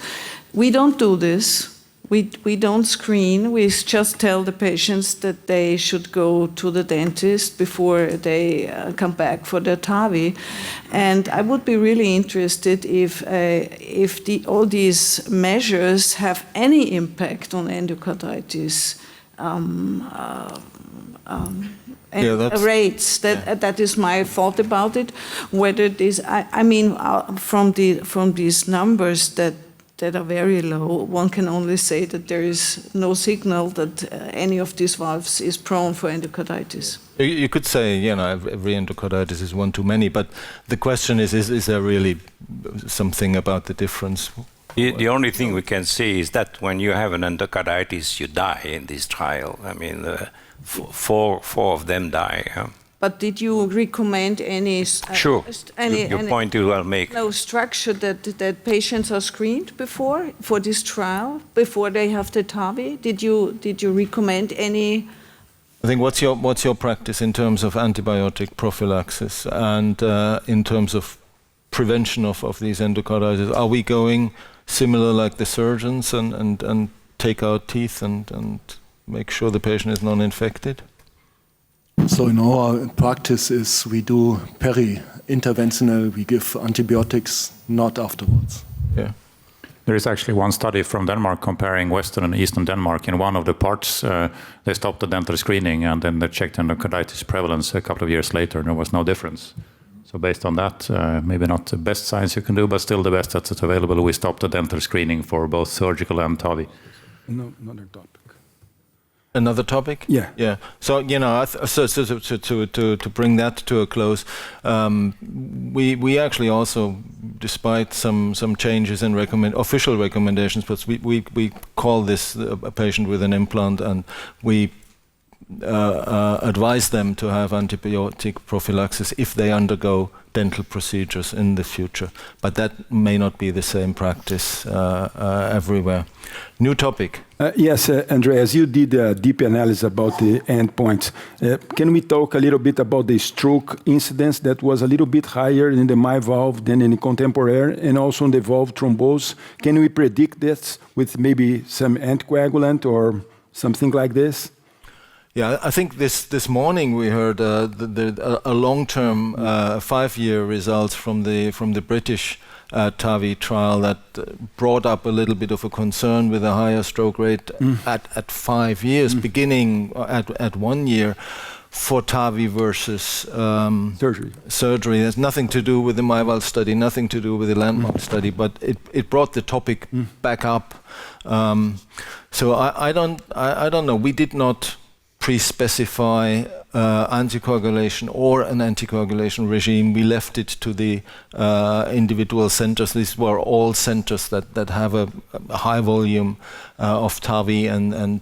We don't do this. We don't screen. We just tell the patients that they should go to the dentist before they come back for their TAVI. And I would be really interested if all these measures have any impact on endocarditis rates. That is my thought about it. Whether this, from these numbers that are very low, one can only say that there is no signal that any of these valves is prone for endocarditis. You could say, every endocarditis is one too many, but the question is there really something about the difference? The only thing we can say is that when you have an endocarditis, you die in this trial. I mean, four of them die. But did you recommend any? Sure. Your point is well made. No structure that patients are screened before for this trial before they have the TAVI. Did you recommend any? I think what's your practice in terms of antibiotic prophylaxis and in terms of prevention of these endocarditis? Are we going similar like the surgeons and take out teeth and make sure the patient is non-infected? So in our practice is we do peri-interventional, we give antibiotics, not afterwards. Yeah. There is actually one study from Denmark comparing Western and Eastern Denmark. In one of the parts, they stopped the dental screening and then they checked endocarditis prevalence a couple of years later, and there was no difference. So based on that, maybe not the best science you can do, but still the best that's available, we stopped the dental screening for both surgical and TAVI. No, another topic. Another topic? Yeah. Yeah. So, to bring that to a close, we actually also, despite some changes in official recommendations, but we call this a patient with an implant, and we advise them to have antibiotic prophylaxis if they undergo dental procedures in the future. But that may not be the same practice everywhere. New topic. Yes, Andreas, you did a deep analysis about the endpoints. Can we talk a little bit about the stroke incidence that was a little bit higher in the Myval than in the contemporary, and also in the valve thrombose? Can we predict this with maybe some anticoagulant or something like this? Yeah, I think this morning we heard a long-term 5-year results from the British TAVI trial that brought up a little bit of a concern with a higher stroke rate at 5 years, beginning at 1 year for TAVI versus surgery. There's nothing to do with the Myval study, nothing to do with the Landmark study, but it brought the topic back up. So I don't know. We did not pre-specify anticoagulation or an anticoagulation regime. We left it to the individual centers. These were all centers that have a high volume of TAVI and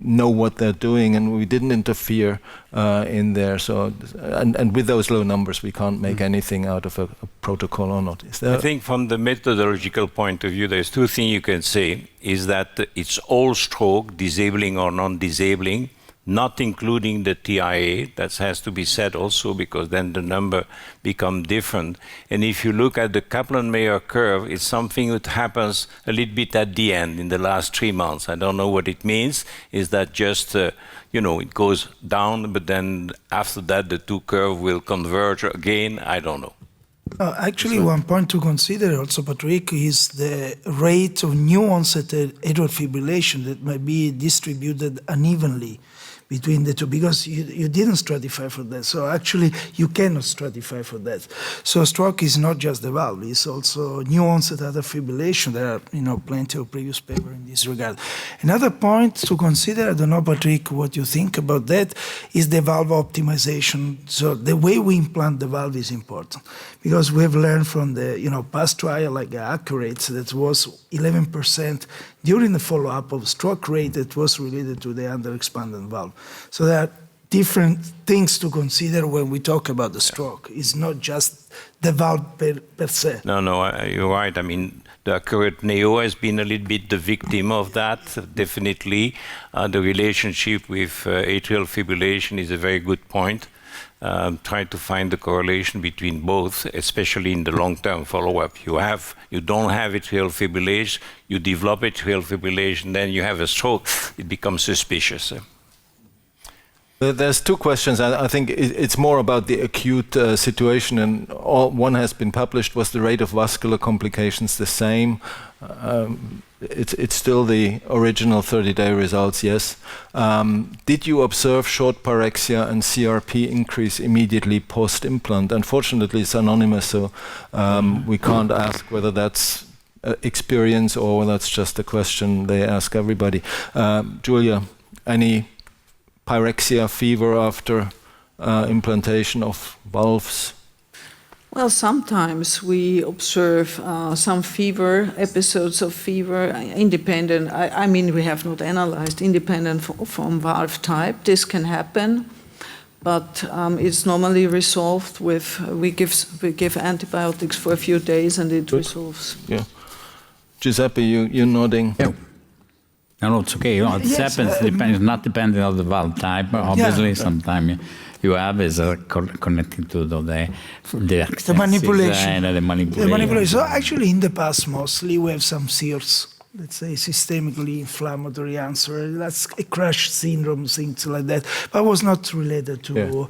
know what they're doing, and we didn't interfere in there. So, and with those low numbers, we can't make anything out of a protocol or not. Is there? I think from the methodological point of view, there's two things you can say, is that it's all stroke, disabling or non-disabling, not including the TIA. That has to be said also, because then the number become different. And if you look at the Kaplan-Meier curve, it's something that happens a little bit at the end, in the last 3 months. I don't know what it means. Is that just, it goes down, but then after that the two curves will converge again? I don't know. Actually, one point to consider also, Patrick, is the rate of new onset atrial fibrillation that might be distributed unevenly between the two, because you didn't stratify for that. So actually, you cannot stratify for that. So stroke is not just the valve; it's also new onset atrial fibrillation. There are plenty of previous papers in this regard. Another point to consider, I don't know, Patrick, what you think about that, is the valve optimization. So the way we implant the valve is important, because we have learned from the past trial like Accurate that was 11% during the follow-up of stroke rate that was related to the underexpanded valve. So there are different things to consider when we talk about the stroke. It's not just the valve per se. No, you're right. I mean, the Accurate Neo has been a little bit the victim of that, definitely. The relationship with atrial fibrillation is a very good point. try to find the correlation between both, especially in the long-term follow-up. You don't have atrial fibrillation, you develop atrial fibrillation, then you have a stroke, it becomes suspicious. There's two questions. I think it's more about the acute situation, and one has been published. Was the rate of vascular complications the same? It's still the original 30-day results, yes. Did you observe short pyrexia and CRP increase immediately post-implant? Unfortunately, it's anonymous, so we can't ask whether that's experience or that's just a question they ask everybody. Julia, any pyrexia, fever after implantation of valves? Well, sometimes we observe some fever, episodes of fever, independent. I mean, we have not analyzed independent from valve type. This can happen, but it's normally resolved with we give antibiotics for a few days and it resolves. Yeah. Giuseppe, you're nodding. Yeah. No, it's okay. It happens. Depends. Not depending on the valve type. Obviously, sometimes you have is connecting to the manipulation. The manipulation. So actually, in the past, mostly we have some SIRS, let's say systemically inflammatory answer. That's a crash syndrome, things like that. But was not related to to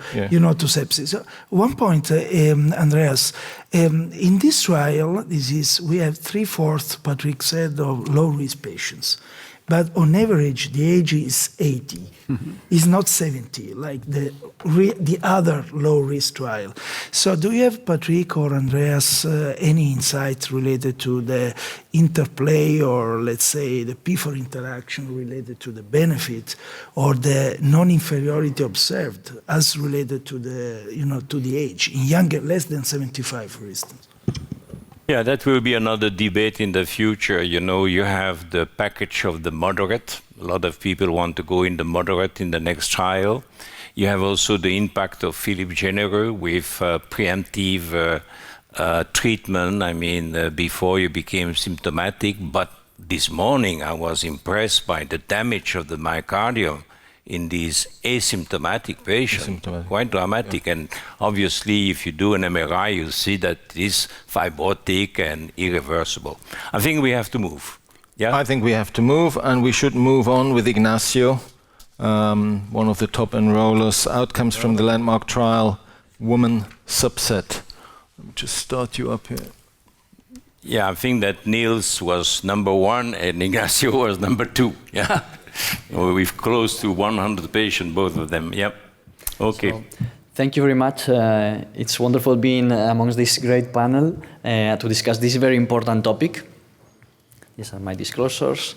sepsis. So one point, Andreas, in this trial, we have 3/4, Patrick said, of low-risk patients. But on average, the age is 80. It's not 70, like the other low-risk trial. So do you have, Patrick or Andreas, any insights related to the interplay or, let's say, the P4 interaction related to the benefit or the non-inferiority observed as related to the age, in younger, less than 75, for instance? Yeah, that will be another debate in the future. You have the package of the moderate. A lot of people want to go in the moderate in the next trial. You have also the impact of Philippe Genereux with preemptive treatment, before you became symptomatic. But this morning I was impressed by the damage of the myocardium in these asymptomatic patients, quite dramatic. Yeah. And obviously, if you do an MRI, you see that it is fibrotic and irreversible. I think we have to move. Yeah? I think we have to move, and we should move on with Ignacio, one of the top enrollers. Outcomes from the Landmark trial, woman subset. Let me just start you up here. Yeah, I think that Niels was number 1 and Ignacio was number 2. Yeah. We've close to 100 patients, both of them. Yep. Okay. So, thank you very much. It's wonderful being amongst this great panel to discuss this very important topic. These are my disclosures.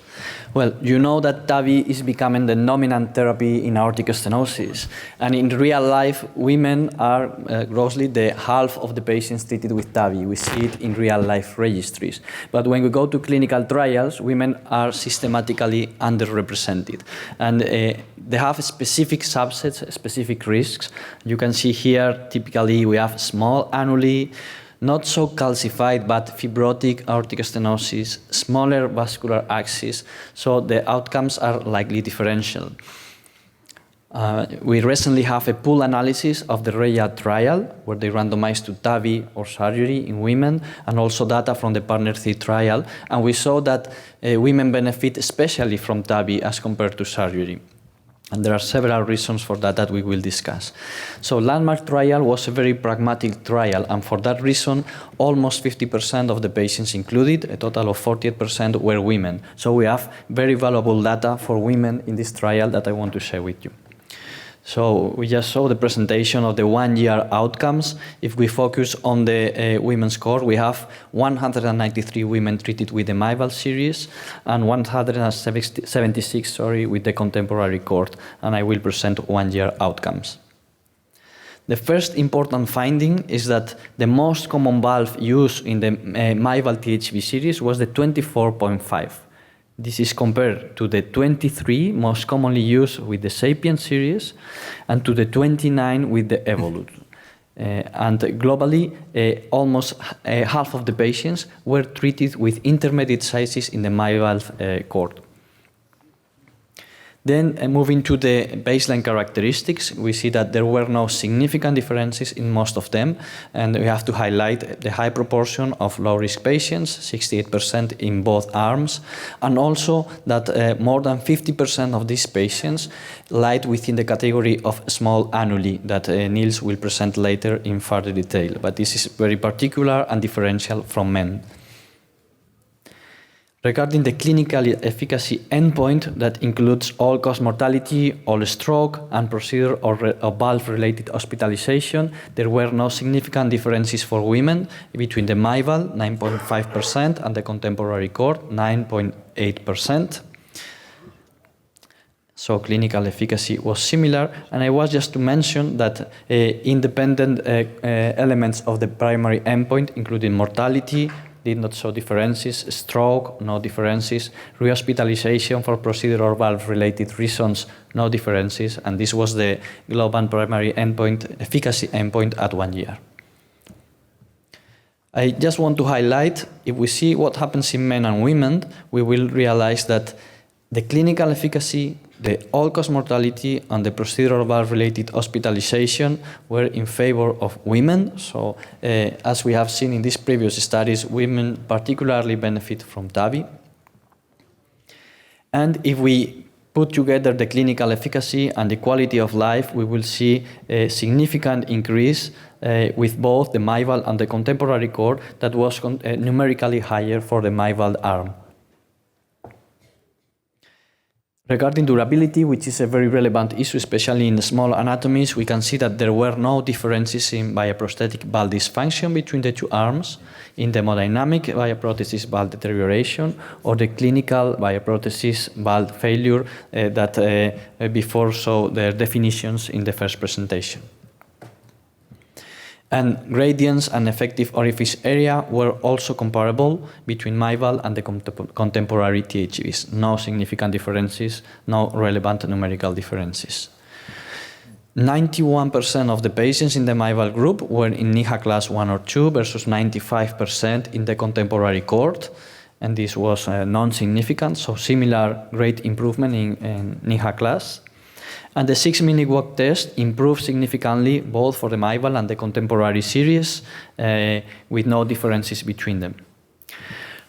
Well, you know that TAVI is becoming the dominant therapy in aortic stenosis. And in real life, women are grossly the half of the patients treated with TAVI. We see it in real life registries. But when we go to clinical trials, women are systematically underrepresented. And they have specific subsets, specific risks. You can see here, typically, we have small annuli, not so calcified, but fibrotic aortic stenosis, smaller vascular axis, so the outcomes are likely differential. We recently have a pool analysis of the REIA trial, where they randomized to TAVI or surgery in women, and also data from the Partner 3 trial, and we saw that women benefit especially from TAVI as compared to surgery. And there are several reasons for that we will discuss. So Landmark trial was a very pragmatic trial, and for that reason, almost 50% of the patients included, a total of 48%, were women. So we have very valuable data for women in this trial that I want to share with you. So we just saw the presentation of the 1-year outcomes. If we focus on the women's cohort, we have 193 women treated with the Myval series and 176, with the contemporary cohort, and I will present 1-year outcomes. The first important finding is that the most common valve used in the Myval THV series was the 24.5. This is compared to the 23 most commonly used with the Sapien series and to the 29 with the Evolut. And globally, almost half of the patients were treated with intermediate sizes in the Myval cohort. Then moving to the baseline characteristics, we see that there were no significant differences in most of them, and we have to highlight the high proportion of low-risk patients, 68% in both arms, and also that more than 50% of these patients lied within the category of small annuli that Niels will present later in further detail, but this is very particular and differential from men. Regarding the clinical efficacy endpoint that includes all-cause mortality, all stroke, and procedure or valve-related hospitalization, there were no significant differences for women between the Myval, 9.5%, and the contemporary cohort, 9.8%. So clinical efficacy was similar, and I was just to mention that independent elements of the primary endpoint, including mortality, did not show differences, stroke, no differences, rehospitalization for procedure or valve-related reasons, no differences, and this was the global primary endpoint, efficacy endpoint at 1 year. I just want to highlight, if we see what happens in men and women, we will realize that the clinical efficacy, the all-cause mortality, and the procedural valve-related hospitalization were in favor of women. So, as we have seen in these previous studies, women particularly benefit from TAVI. And if we put together the clinical efficacy and the quality of life, we will see a significant increase with both the Myval and the contemporary cohort that was numerically higher for the Myval arm. Regarding durability, which is a very relevant issue, especially in small anatomies, we can see that there were no differences in bioprosthetic valve dysfunction between the two arms, in the hemodynamic bioprosthesis valve deterioration, or the clinical bioprosthesis valve failure that before saw their definitions in the first presentation. And gradients and effective orifice area were also comparable between Myval and the contemporary THVs. No significant differences, no relevant numerical differences. 91% of the patients in the Myval group were in NIHA class 1 or 2 versus 95% in the contemporary cohort, and this was non-significant, so similar grade improvement in NIHA class. And the 6-minute walk test improved significantly both for the Myval and the contemporary series with no differences between them.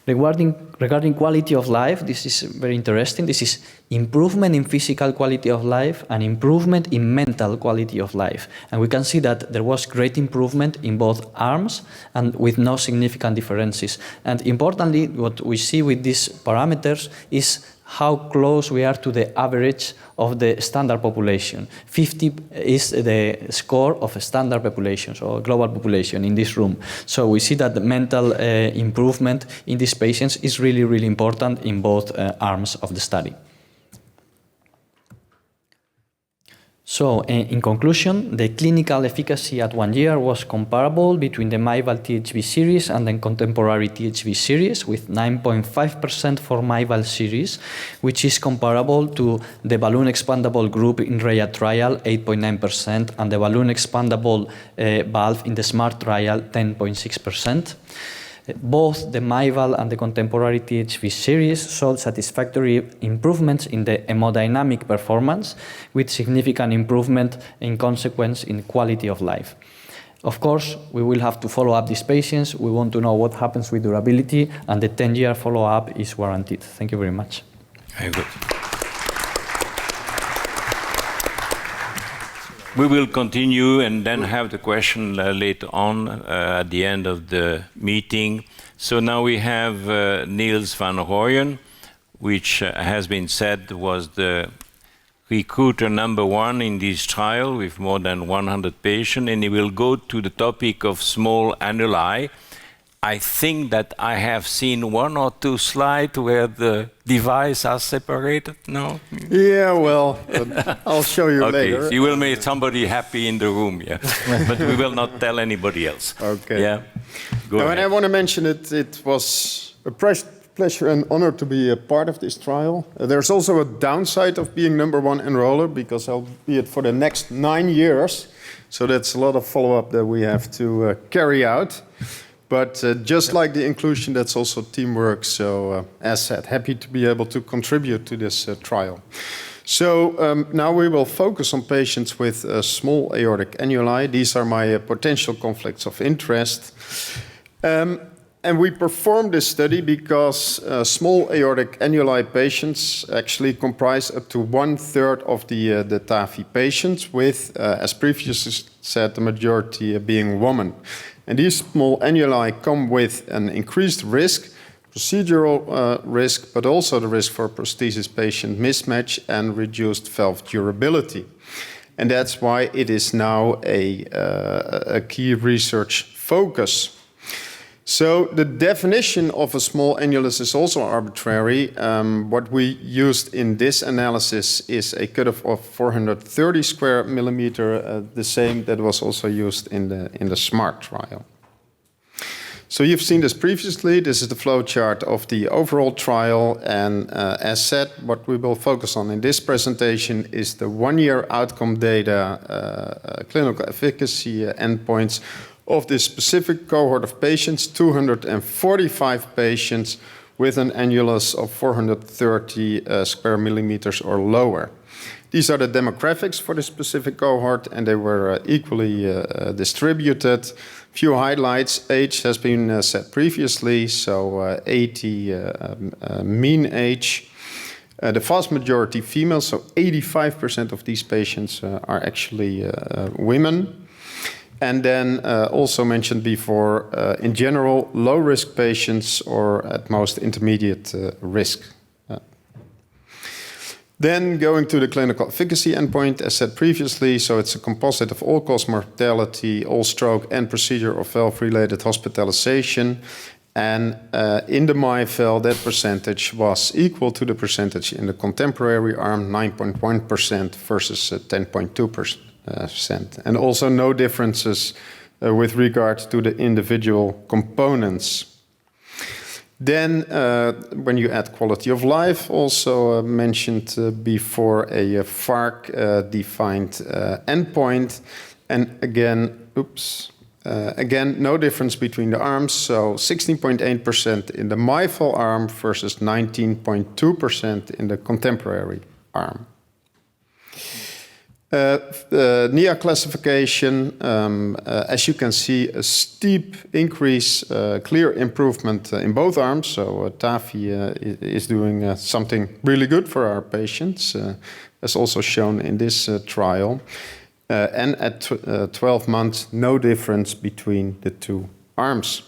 Regarding quality of life, this is very interesting. This is improvement in physical quality of life and improvement in mental quality of life. And we can see that there was great improvement in both arms and with no significant differences. And importantly, what we see with these parameters is how close we are to the average of the standard population. 50 is the score of a standard population, so a global population in this room. So we see that the mental improvement in these patients is really, really important in both arms of the study. So, in conclusion, the clinical efficacy at 1 year was comparable between the Myval THV series and the contemporary THV series, with 9.5% for Myval series, which is comparable to the balloon expandable group in REIA trial, 8.9%, and the balloon expandable valve in the SMART trial, 10.6%. Both the Myval and the contemporary THV series showed satisfactory improvements in the hemodynamic performance, with significant improvement in consequence in quality of life. Of course, we will have to follow up these patients. We want to know what happens with durability, and the 10-year follow-up is warranted. Thank you very much. Very good. We will continue and then have the question later on at the end of the meeting. So now we have Niels van Rooyen, which has been said was the recruiter #1 in this trial with more than 100 patients, and he will go to the topic of small annuli. I think that I have seen 1 or 2 slides where the devices are separated, no? Yeah, well, I'll show you later. Okay, you will make somebody happy in the room, yeah. But we will not tell anybody else. Okay. Yeah, go ahead. And I want to mention it was a pleasure and honor to be a part of this trial. There's also a downside of being #1 enroller, because I'll be it for the next 9 years. So that's a lot of follow-up that we have to carry out. But just like the inclusion, that's also teamwork. So as said, happy to be able to contribute to this trial. So now we will focus on patients with small aortic annuli. These are my potential conflicts of interest. And we performed this study because small aortic annuli patients actually comprise up to 1/3 of the TAVI patients with, as previously said, the majority being women. And these small annuli come with an increased risk, procedural risk, but also the risk for prosthesis-patient mismatch and reduced valve durability. And that's why it is now a key research focus. So the definition of a small annulus is also arbitrary. What we used in this analysis is a cutoff of 430 square millimeter, the same that was also used in the SMART trial. So you've seen this previously. This is the flow chart of the overall trial. And as said, what we will focus on in this presentation is the one-year outcome data, clinical efficacy endpoints of this specific cohort of patients, 245 patients with an annulus of 430 square millimeters or lower. These are the demographics for the specific cohort, and they were equally distributed. Few highlights. Age has been said previously, so 80 mean age. The vast majority female, so 85% of these patients are actually women. And then also mentioned before, in general, low-risk patients or at most intermediate risk. Then going to the clinical efficacy endpoint, as said previously, so it's a composite of all-cause mortality, all stroke, and procedure or valve-related hospitalization. And in the Myval, that percentage was equal to the percentage in the contemporary arm, 9.1% versus 10.2%. And also no differences with regard to the individual components. Then when you add quality of life, also mentioned before, a FARC-defined endpoint. And again, again, no difference between the arms, so 16.8% in the Myval arm versus 19.2% in the contemporary arm. NIA classification, as you can see, a steep increase, clear improvement in both arms. So TAVI is doing something really good for our patients, as also shown in this trial. And at 12 months, no difference between the two arms.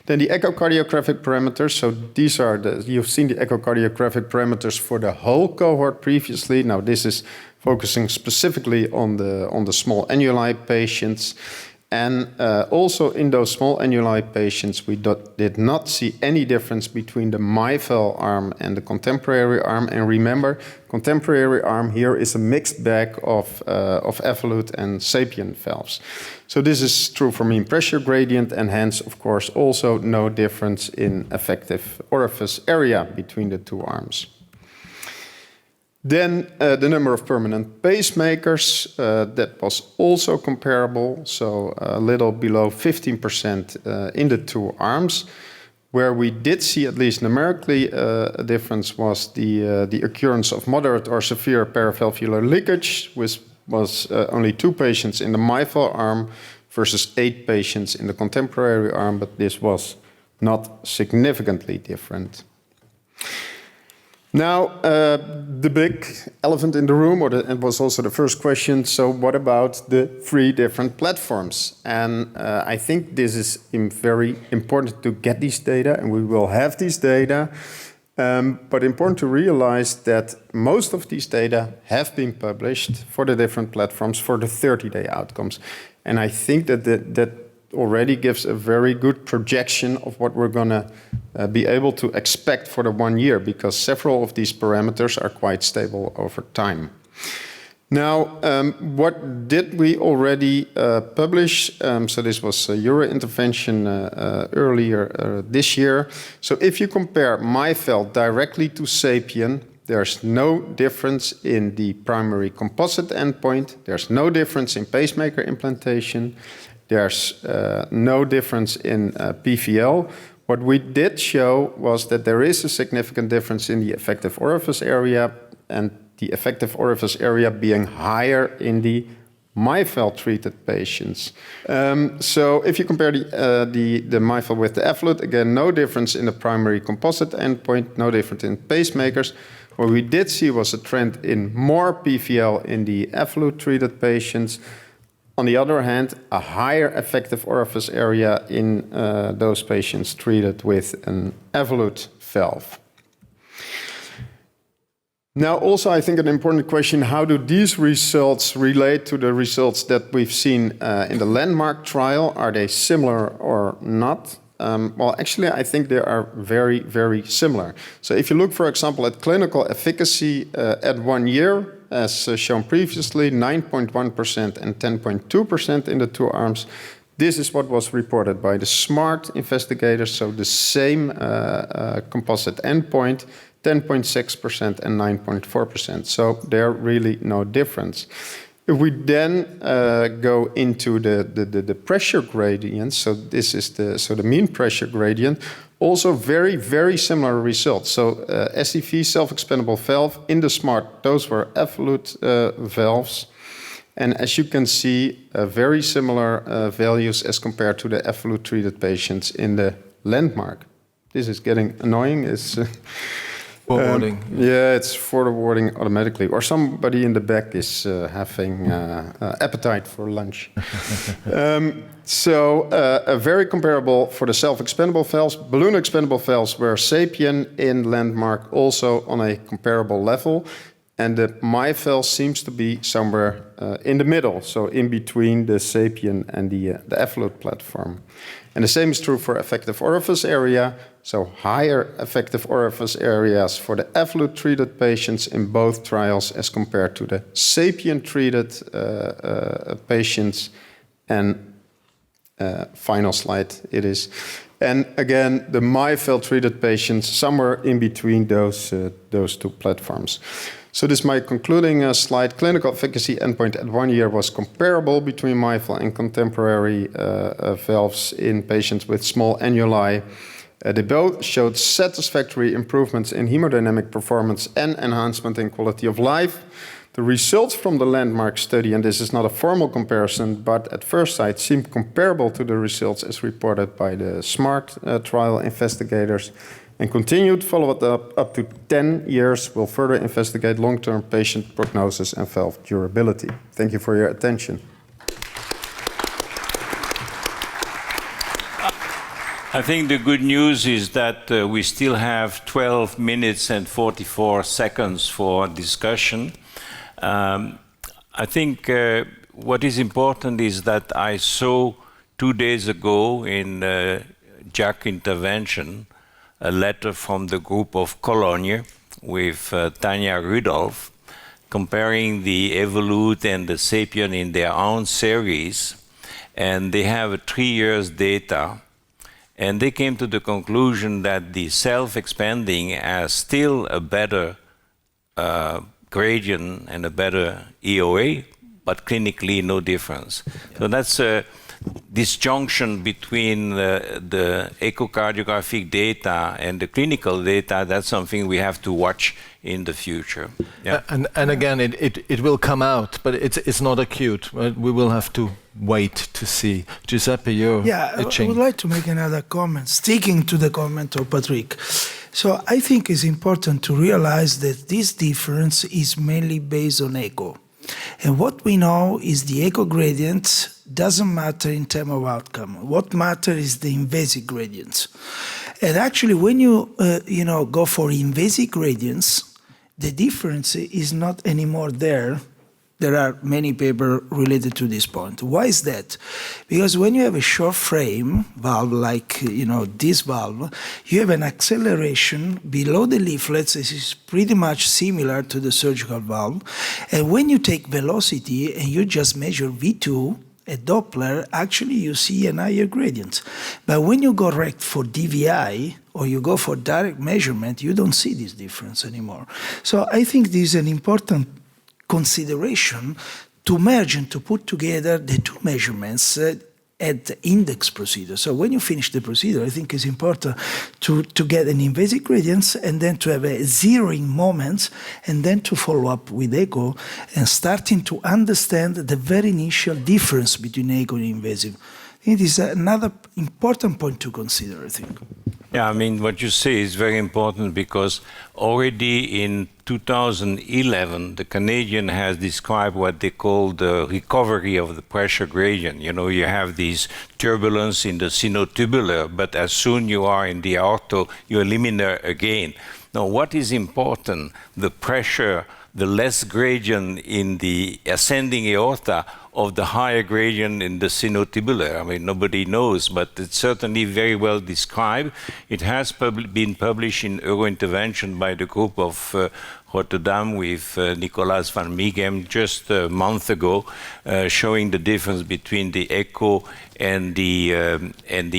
Then the echocardiographic parameters. So these are you've seen the echocardiographic parameters for the whole cohort previously. Now this is focusing specifically on the small annuli patients. And also in those small annuli patients, we did not see any difference between the Myval arm and the contemporary arm. And remember, contemporary arm here is a mixed bag of evolute and sapien valves. So this is true for mean pressure gradient, and hence, of course, also no difference in effective orifice area between the two arms. Then the number of permanent pacemakers, that was also comparable, so a little below 15% in the two arms. Where we did see, at least numerically, a difference was the occurrence of moderate or severe paravalvular leakage, which was only 2 patients in the Myval arm versus 8 patients in the contemporary arm, but this was not significantly different. Now, the big elephant in the room, it was also the first question, so what about the 3 different platforms? And I think this is very important to get these data, and we will have these data. But important to realize that most of these data have been published for the different platforms for the 30-day outcomes. And I think that already gives a very good projection of what we're going to be able to expect for the 1 year, because several of these parameters are quite stable over time. Now, what did we already publish? So this was a Euro intervention earlier this year. So if you compare Myval directly to sapien, there's no difference in the primary composite endpoint. There's no difference in pacemaker implantation. There's no difference in PVL. What we did show was that there is a significant difference in the effective orifice area, and the effective orifice area being higher in the Myval treated patients. So if you compare the Myval with the effluent, again, no difference in the primary composite endpoint, no difference in pacemakers. What we did see was a trend in more PVL in the effluent treated patients. On the other hand, a higher effective orifice area in those patients treated with an evolute valve. Now, also, I think an important question, how do these results relate to the results that we've seen in the Landmark trial? Are they similar or not? Well, actually, I think they are very, very similar. So if you look, for example, at clinical efficacy at 1 year, as shown previously, 9.1% and 10.2% in the two arms. This is what was reported by the SMART investigators, so the same composite endpoint, 10.6% and 9.4%. So there really no difference. If we then go into the pressure gradient, so this is the mean pressure gradient, also very, very similar results. So SEV, self-expandable valve, in the SMART, those were evolute valves. And as you can see, very similar values as compared to the evolute treated patients in the Landmark. This is getting annoying. It's forwarding. Yeah, it's forwarding automatically. Or somebody in the back is having appetite for lunch. So very comparable for the self-expandable valves. Balloon expandable valves were SAPIEN in Landmark, also on a comparable level. And the Myval seems to be somewhere in the middle, so in between the SAPIEN and the evolute platform. And the same is true for effective orifice area, so higher effective orifice areas for the evolute treated patients in both trials as compared to the SAPIEN treated patients. And final slide it is. And again, the Myval treated patients somewhere in between those two platforms. So this is my concluding slide. Clinical efficacy endpoint at 1 year was comparable between Myval and contemporary valves in patients with small annuli. They both showed satisfactory improvements in hemodynamic performance and enhancement in quality of life. The results from the Landmark study, and this is not a formal comparison, but at first sight seem comparable to the results as reported by the SMART trial investigators. And continued follow-up up to 10 years will further investigate long-term patient prognosis and valve durability. Thank you for your attention. I think the good news is that we still have 12 minutes and 44 seconds for discussion. I think what is important is that I saw 2 days ago in JAC intervention a letter from the group of Cologne with Tanya Rudolph comparing the evolute and the SAPIEN in their own series, and they have 3 years data, and they came to the conclusion that the self-expanding has still a better gradient and a better EOA, but clinically no difference. Yeah. So that's a disjunction between the echocardiographic data and the clinical data. That's something we have to watch in the future. Yeah. And again, it will come out, but it's not acute. Right? We will have to wait to see. Giuseppe, you're itching. I would like to make another comment, sticking to the comment of Patrick. So I think it's important to realize that this difference is mainly based on echo. And what we know is the echo gradient doesn't matter in terms of outcome. What matters is the invasive gradients. And actually, when you go for invasive gradients, the difference is not anymore there. There are many papers related to this point. Why is that? Because when you have a short frame valve like this valve, you have an acceleration below the leaflets. This is pretty much similar to the surgical valve. And when you take velocity and you just measure V2 at Doppler, actually you see an higher gradient. But when you go correct for DVI or you go for direct measurement, you don't see this difference anymore. So I think this is an important consideration to merge and to put together the two measurements at the index procedure. So when you finish the procedure, I think it's important to get an invasive gradients and then to have a zeroing moment and then to follow up with echo and starting to understand the very initial difference between echo and invasive. It is another important point to consider, I think. Yeah, I mean, what you say is very important because already in 2011, the Canadian has described what they call the recovery of the pressure gradient. You know, you have these turbulence in the sinotubular, but as soon you are in the aorto, you eliminate again. Now, what is important? The pressure, the less gradient in the ascending aorta of the higher gradient in the sinotubular. I mean, nobody knows, but it's certainly very well described. It has been published in Eurointervention by the group of Rotterdam with Nicolas van Mieghem just a month ago, showing the difference between the echo and the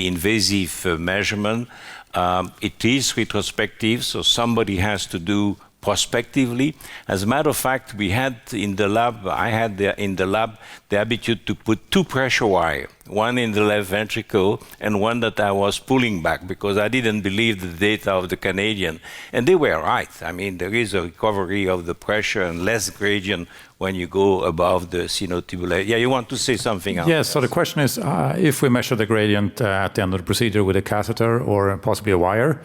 invasive measurement. It is retrospective, so somebody has to do prospectively. As a matter of fact, we had in the lab, I had in the lab the habitude to put two pressure wires, one in the left ventricle and one that I was pulling back because I didn't believe the data of the Canadian. And they were right. I mean, there is a recovery of the pressure and less gradient when you go above the sinotubular. Yeah, you want to say something else? Yes, so the question is, if we measure the gradient at the end of the procedure with a catheter or possibly a wire,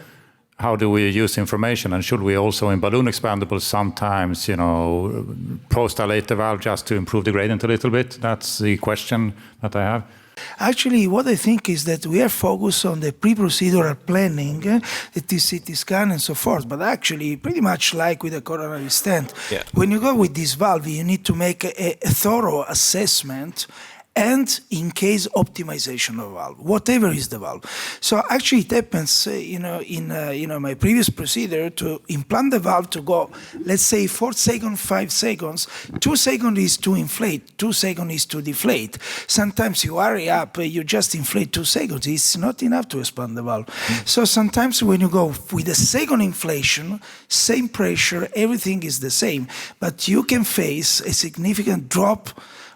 how do we use information? And should we also, in balloon expandables, sometimes, you know, post-dilate the valve just to improve the gradient a little bit? That's the question that I have. Actually, what I think is that we are focused on the pre-procedural planning, the CT scan and so forth, but actually pretty much like with a coronary stent. Yeah. When you go with this valve, you need to make a thorough assessment and in case optimization of valve, whatever is the valve. So actually it happens, in my previous procedure to implant the valve to go, let's say 4 seconds, 5 seconds, 2 seconds is to inflate, 2 seconds is to deflate. Sometimes you hurry up, you just inflate 2 seconds, it's not enough to expand the valve. So sometimes when you go with a second inflation, same pressure, everything is the same, but you can face a significant drop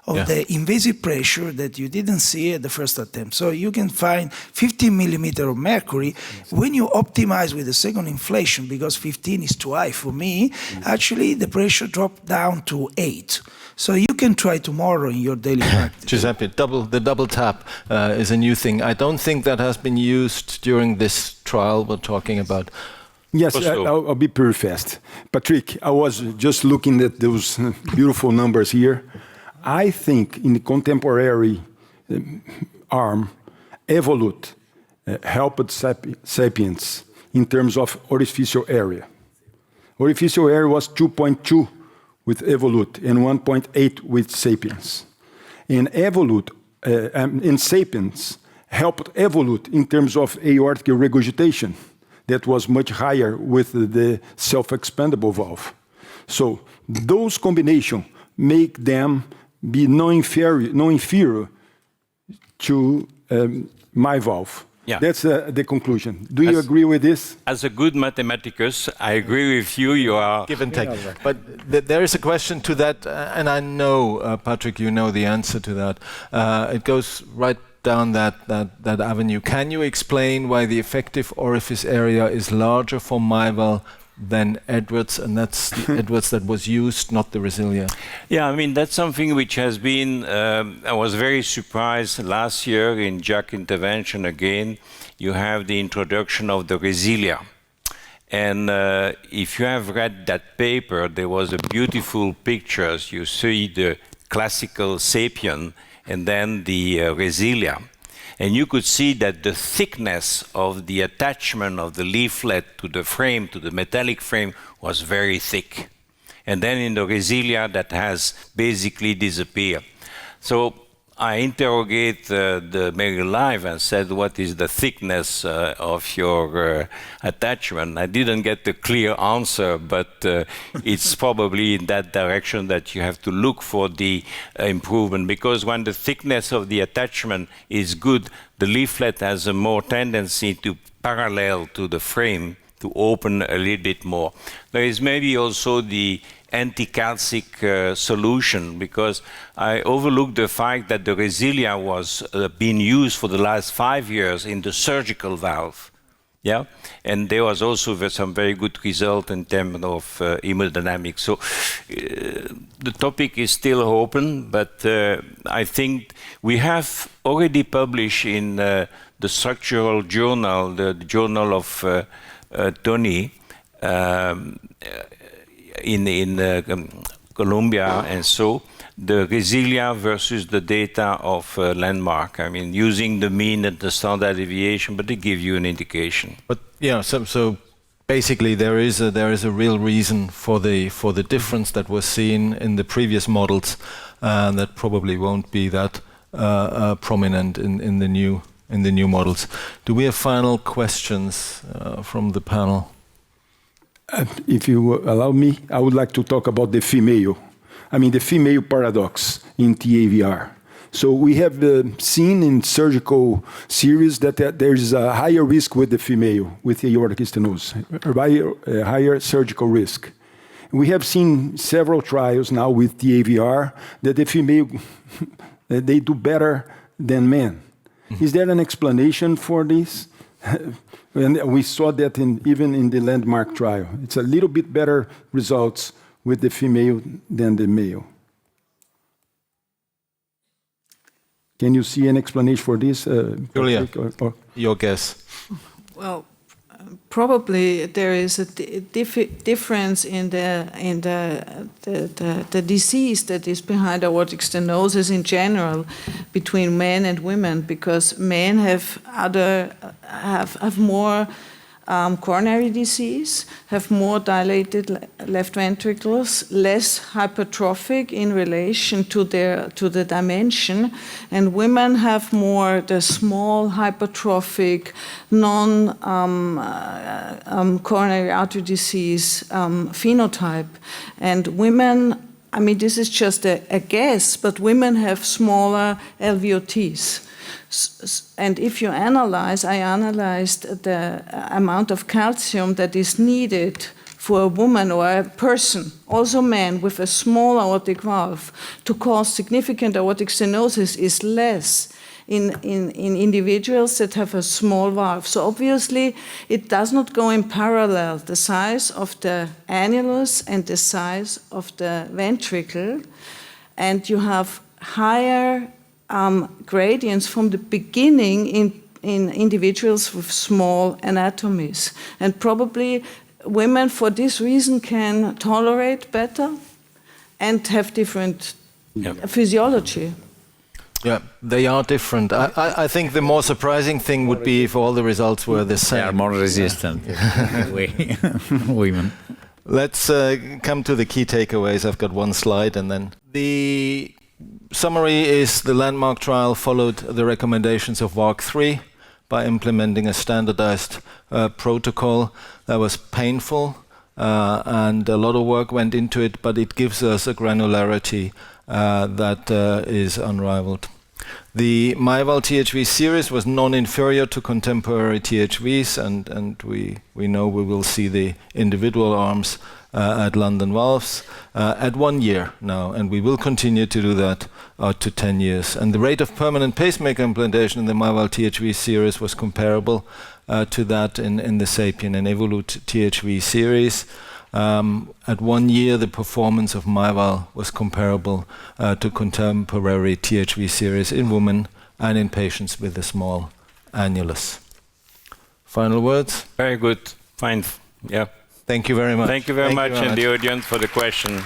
of the invasive pressure that you didn't see at the first attempt. So you can find 15 millimeter of mercury. When you optimize with the second inflation, because 15 is too high for me, actually the pressure dropped down to 8. So you can try tomorrow in your daily practice. Giuseppe, the double tap is a new thing. I don't think that has been used during this trial we're talking about. Yes, I'll be pretty fast. Patrick, I was just looking at those beautiful numbers here. I think in the contemporary arm, Evolut helped Sapiens in terms of orificial area. Orificial area was 2.2 with Evolut and 1.8 with Sapiens. And Evolut and Sapiens helped Evolut in terms of aortic regurgitation. That was much higher with the self-expandable valve. So those combinations make them be non-inferior to Myval. Yeah. That's the conclusion. Do you agree with this? As a good mathematicus, I agree with you. You are give and take. But there is a question to that, and I know, Patrick, you know the answer to that. It goes right down that avenue. Can you explain why the effective orifice area is larger for Myval than Edwards, and that's the Edwards that was used, not the Resilia? Yeah, I mean, that's something which has been, I was very surprised last year in JACC intervention again, you have the introduction of the Resilia. And if you have read that paper, there was a beautiful pictures. You see the classical Sapien and then the Resilia. And you could see that the thickness of the attachment of the leaflet to the frame, to the metallic frame, was very thick. And then in the Resilia, that has basically disappeared. So I interrogate the Mary Live and said, what is the thickness of your attachment? I didn't get a clear answer, but it's probably in that direction that you have to look for the improvement, because when the thickness of the attachment is good, the leaflet has a more tendency to parallel to the frame, to open a little bit more. There is maybe also the anti-calcic solution, because I overlooked the fact that the Resilia was being used for the last 5 years in the surgical valve. Yeah, and there was also some very good result in terms of hemodynamics. So the topic is still open, but I think we have already published in the structural journal, the journal of Tony, in Colombia, and so the Resilia versus the data of Landmark. I mean, using the mean and the standard deviation, but they give you an indication. But yeah, so basically there is a real reason for the difference that was seen in the previous models, and that probably won't be that prominent in the new models. Do we have final questions from the panel? If you allow me, I would like to talk about the female. I mean, the female paradox in TAVR. So we have seen in surgical series that there is a higher risk with the female with aortic stenosis, higher surgical risk. We have seen several trials now with TAVR that the female, they do better than men. Is there an explanation for this? And we saw that even in the Landmark trial. It's a little bit better results with the female than the male. Can you see an explanation for this? Julia, your guess. Well, probably there is a difference in the disease that is behind aortic stenosis in general between men and women, because men have more coronary disease, have more dilated left ventricles, less hypertrophic in relation to the dimension, and women have more the small hypertrophic non-coronary artery disease phenotype. And women, I mean, this is just a guess, but women have smaller LVOTs. And if you analyze, I analyzed the amount of calcium that is needed for a woman or a person, also man, with a small aortic valve to cause significant aortic stenosis is less in individuals that have a small valve. So obviously it does not go in parallel, the size of the annulus and the size of the ventricle, and you have higher gradients from the beginning in individuals with small anatomies. And probably women for this reason can tolerate better and have different physiology. Yeah, they are different. I think the more surprising thing would be if all the results were the same. They are more resistant. Women. Let's come to the key takeaways. I've got one slide, and then the summary is the Landmark trial followed the recommendations of VARC-3 by implementing a standardized protocol that was painful and a lot of work went into it, but it gives us a granularity that is unrivaled. The Myval THV series was non-inferior to contemporary THVs, and we know we will see the individual arms at London Valves at 1 year now, and we will continue to do that to 10 years. And the rate of permanent pacemaker implantation in the Myval THV series was comparable to that in the SAPIEN and Evolut THV series. At 1 year, the performance of Myval was comparable to contemporary THV series in women and in patients with a small annulus. Final words? Very good. Fine. Yeah. Thank you very much. Thank you very much, and the audience for the question.